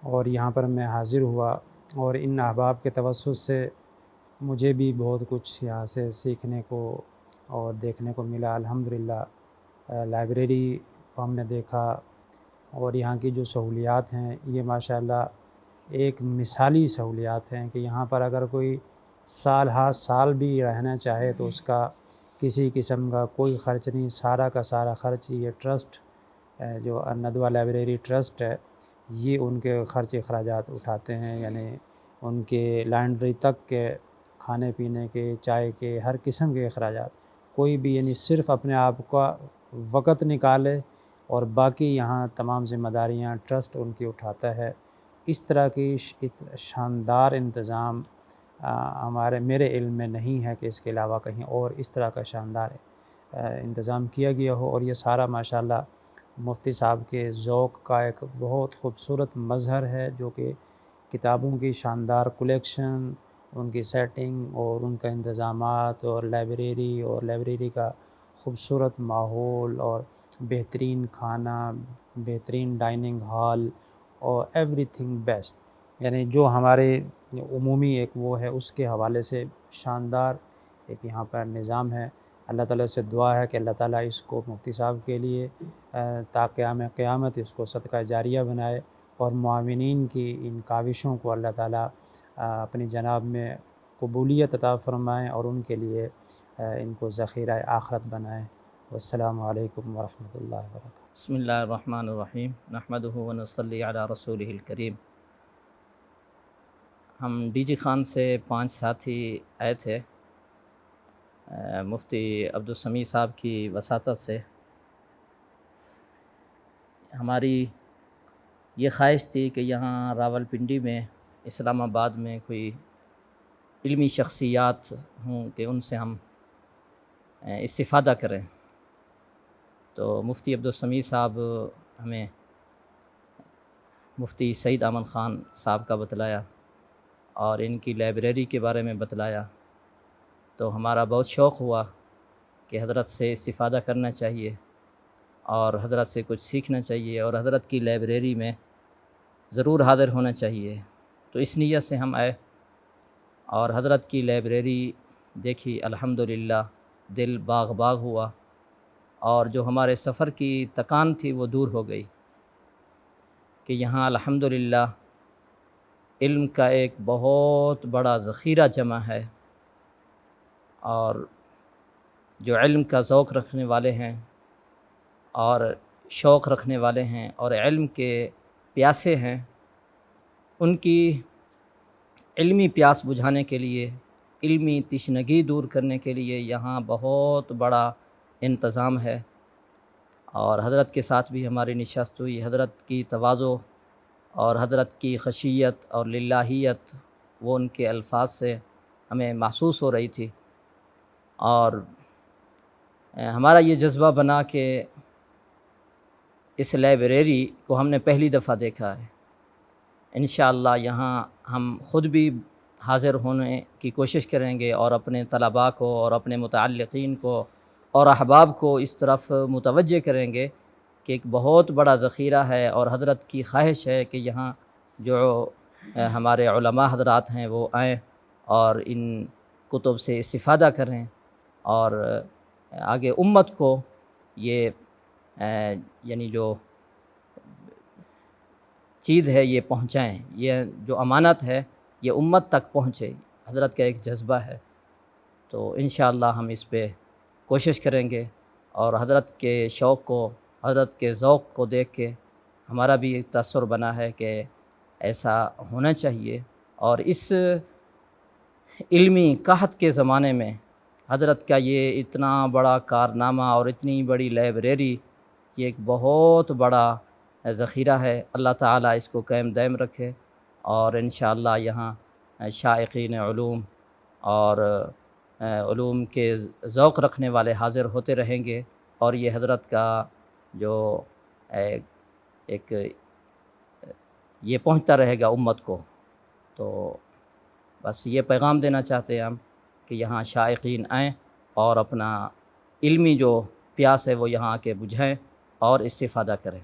اور یہاں پر میں حاضر ہوا اور ان احباب کے توسط سے مجھے بھی بہت کچھ یہاں سے سیکھنے کو اور دیکھنے کو ملا الحمدللہ لائبریری کو ہم نے دیکھا، اور یہاں کی جو سہولیات ہیں یہ ماشاءاللہ ایک مثالی سہولیات ہیں کہ یہاں پر اگر کوئی سال ہا سال بھی رہنا چاہے تو اس کا کسی قسم کا کوئی خرچ نہیں، سارا کا سارا خرچ یہ ٹرسٹ جو الندوہ لائبریری ٹرسٹ ہے یہ ان کے خرچ اخراجات اٹھاتے ہیں، یعنی ان کے لانڈری تک کے، کھانے پینے کے، چائے کے، ہر قسم کے اخراجات، کوئی بھی یعنی صرف اپنے آپ کا وقت نکالے اور باقی یہاں تمام ذمہ داریاں ٹرسٹ ان کی اٹھاتا ہے۔ اس طرح کی شاندار انتظام میرے علم میں نہیں ہے کہ اس کے علاوہ کہیں اور اس طرح کا شاندار انتظام کیا گیا ہو، اور یہ سارا ماشاءاللہ مفتی صاحب کے ذوق کا ایک بہت خوبصورت مظہر ہے، جو کہ کتابوں کی شاندار کلیکشن، ان کی سیٹنگ اور ان کا انتظامات، اور لائبریری کا خوبصورت ماحول، اور بہترین کھانا، بہترین ڈائننگ ہال، اور ایوری تھنگ بیسٹ، یعنی جو ہمارے عمومی ایک وہ ہے اس کے حوالے سے شاندار ایک یہاں پر نظام ہے۔ اللہ تعالیٰ سے دعا ہے کہ اللہ تعالیٰ اس کو مفتی صاحب کے لیے تا قیام قیامت اس کو صدقہ جاریہ بنائے، اور معاونین کی ان کاوشوں کو اللہ تعالیٰ اپنی جناب میں قبولیت عطا فرمائیں، اور ان کے لیے ان کو ذخیرہ آخرت بنائیں۔ والسلام علیکم ورحمۃ اللہ وبرکاتہ۔ بسم اللہ الرحمن الرحیم، نحمدہ ونصلی علی رسولہ الکریم۔ ہم ڈی جی خان سے 5 ساتھی آئے تھے مفتی عبدالسمیع صاحب کی وساطت سے۔ ہماری یہ خواہش تھی کہ یہاں راولپنڈی میں، اسلام آباد میں کوئی علمی شخصیات ہوں کہ ان سے ہم استفادہ کریں، تو مفتی عبدالسمیع صاحب ہمیں مفتی سعید امن خان صاحب کا بتلایا، اور ان کی لائبریری کے بارے میں بتلایا، تو ہمارا بہت شوق ہوا کہ حضرت سے استفادہ کرنا چاہیے، اور حضرت سے کچھ سیکھنا چاہیے، اور حضرت کی لائبریری میں ضرور حاضر ہونا چاہیے۔ تو اس نیت سے ہم آئے اور حضرت کی لائبریری دیکھی، الحمدللہ دل باغ باغ ہوا، اور جو ہمارے سفر کی تکان تھی وہ دور ہو گئی کہ یہاں الحمدللہ علم کا ایک بہت بڑا ذخیرہ جمع ہے، اور جو علم کا ذوق رکھنے والے ہیں اور شوق رکھنے والے ہیں اور علم کے پیاسے ہیں، ان کی علمی پیاس بجھانے کے لیے، علمی تشنگی دور کرنے کے لیے یہاں بہت بڑا انتظام ہے۔ اور حضرت کے ساتھ بھی ہماری نشست ہوئی، حضرت کی تواضع اور حضرت کی خشیت اور للہیت وہ ان کے الفاظ سے ہمیں محسوس ہو رہی تھی، اور ہمارا یہ جذبہ بنا کہ اس لائبریری کو ہم نے پہلی دفعہ دیکھا ہے، انشاءاللہ یہاں ہم خود بھی حاضر ہونے کی کوشش کریں گے، اور اپنے طلباء کو اور اپنے متعلقین کو اور احباب کو اس طرف متوجہ کریں گے کہ ایک بہت بڑا ذخیرہ ہے، اور حضرت کی خواہش ہے کہ یہاں جو ہمارے علماء حضرات ہیں وہ آئیں اور ان کتب سے استفادہ کریں، اور آگے امت کو یہ یعنی جو چیز ہے یہ پہنچائیں، یہ جو امانت ہے یہ امت تک پہنچے، حضرت کا ایک جذبہ ہے۔ تو انشاءاللہ ہم اس پہ کوشش کریں گے، اور حضرت کے شوق کو، حضرت کے ذوق کو دیکھ کے ہمارا بھی ایک تاثر بنا ہے کہ ایسا ہونا چاہیے، اور اس علمی قحط کے زمانے میں حضرت کا یہ اتنا بڑا کارنامہ اور اتنی بڑی لائبریری یہ ایک بہت بڑا ذخیرہ ہے۔ اللہ تعالیٰ اس کو قائم دائم رکھے، اور انشاءاللہ یہاں شائقین علوم اور علوم کے ذوق رکھنے والے حاضر ہوتے رہیں گے، اور یہ حضرت کا جو ایک یہ پہنچتا رہے گا امت کو۔ تو بس یہ پیغام دینا چاہتے ہیں ہم کہ یہاں شائقین آئیں اور اپنا علمی جو پیاس ہے وہ یہاں آ کے بجھائیں اور استفادہ کریں۔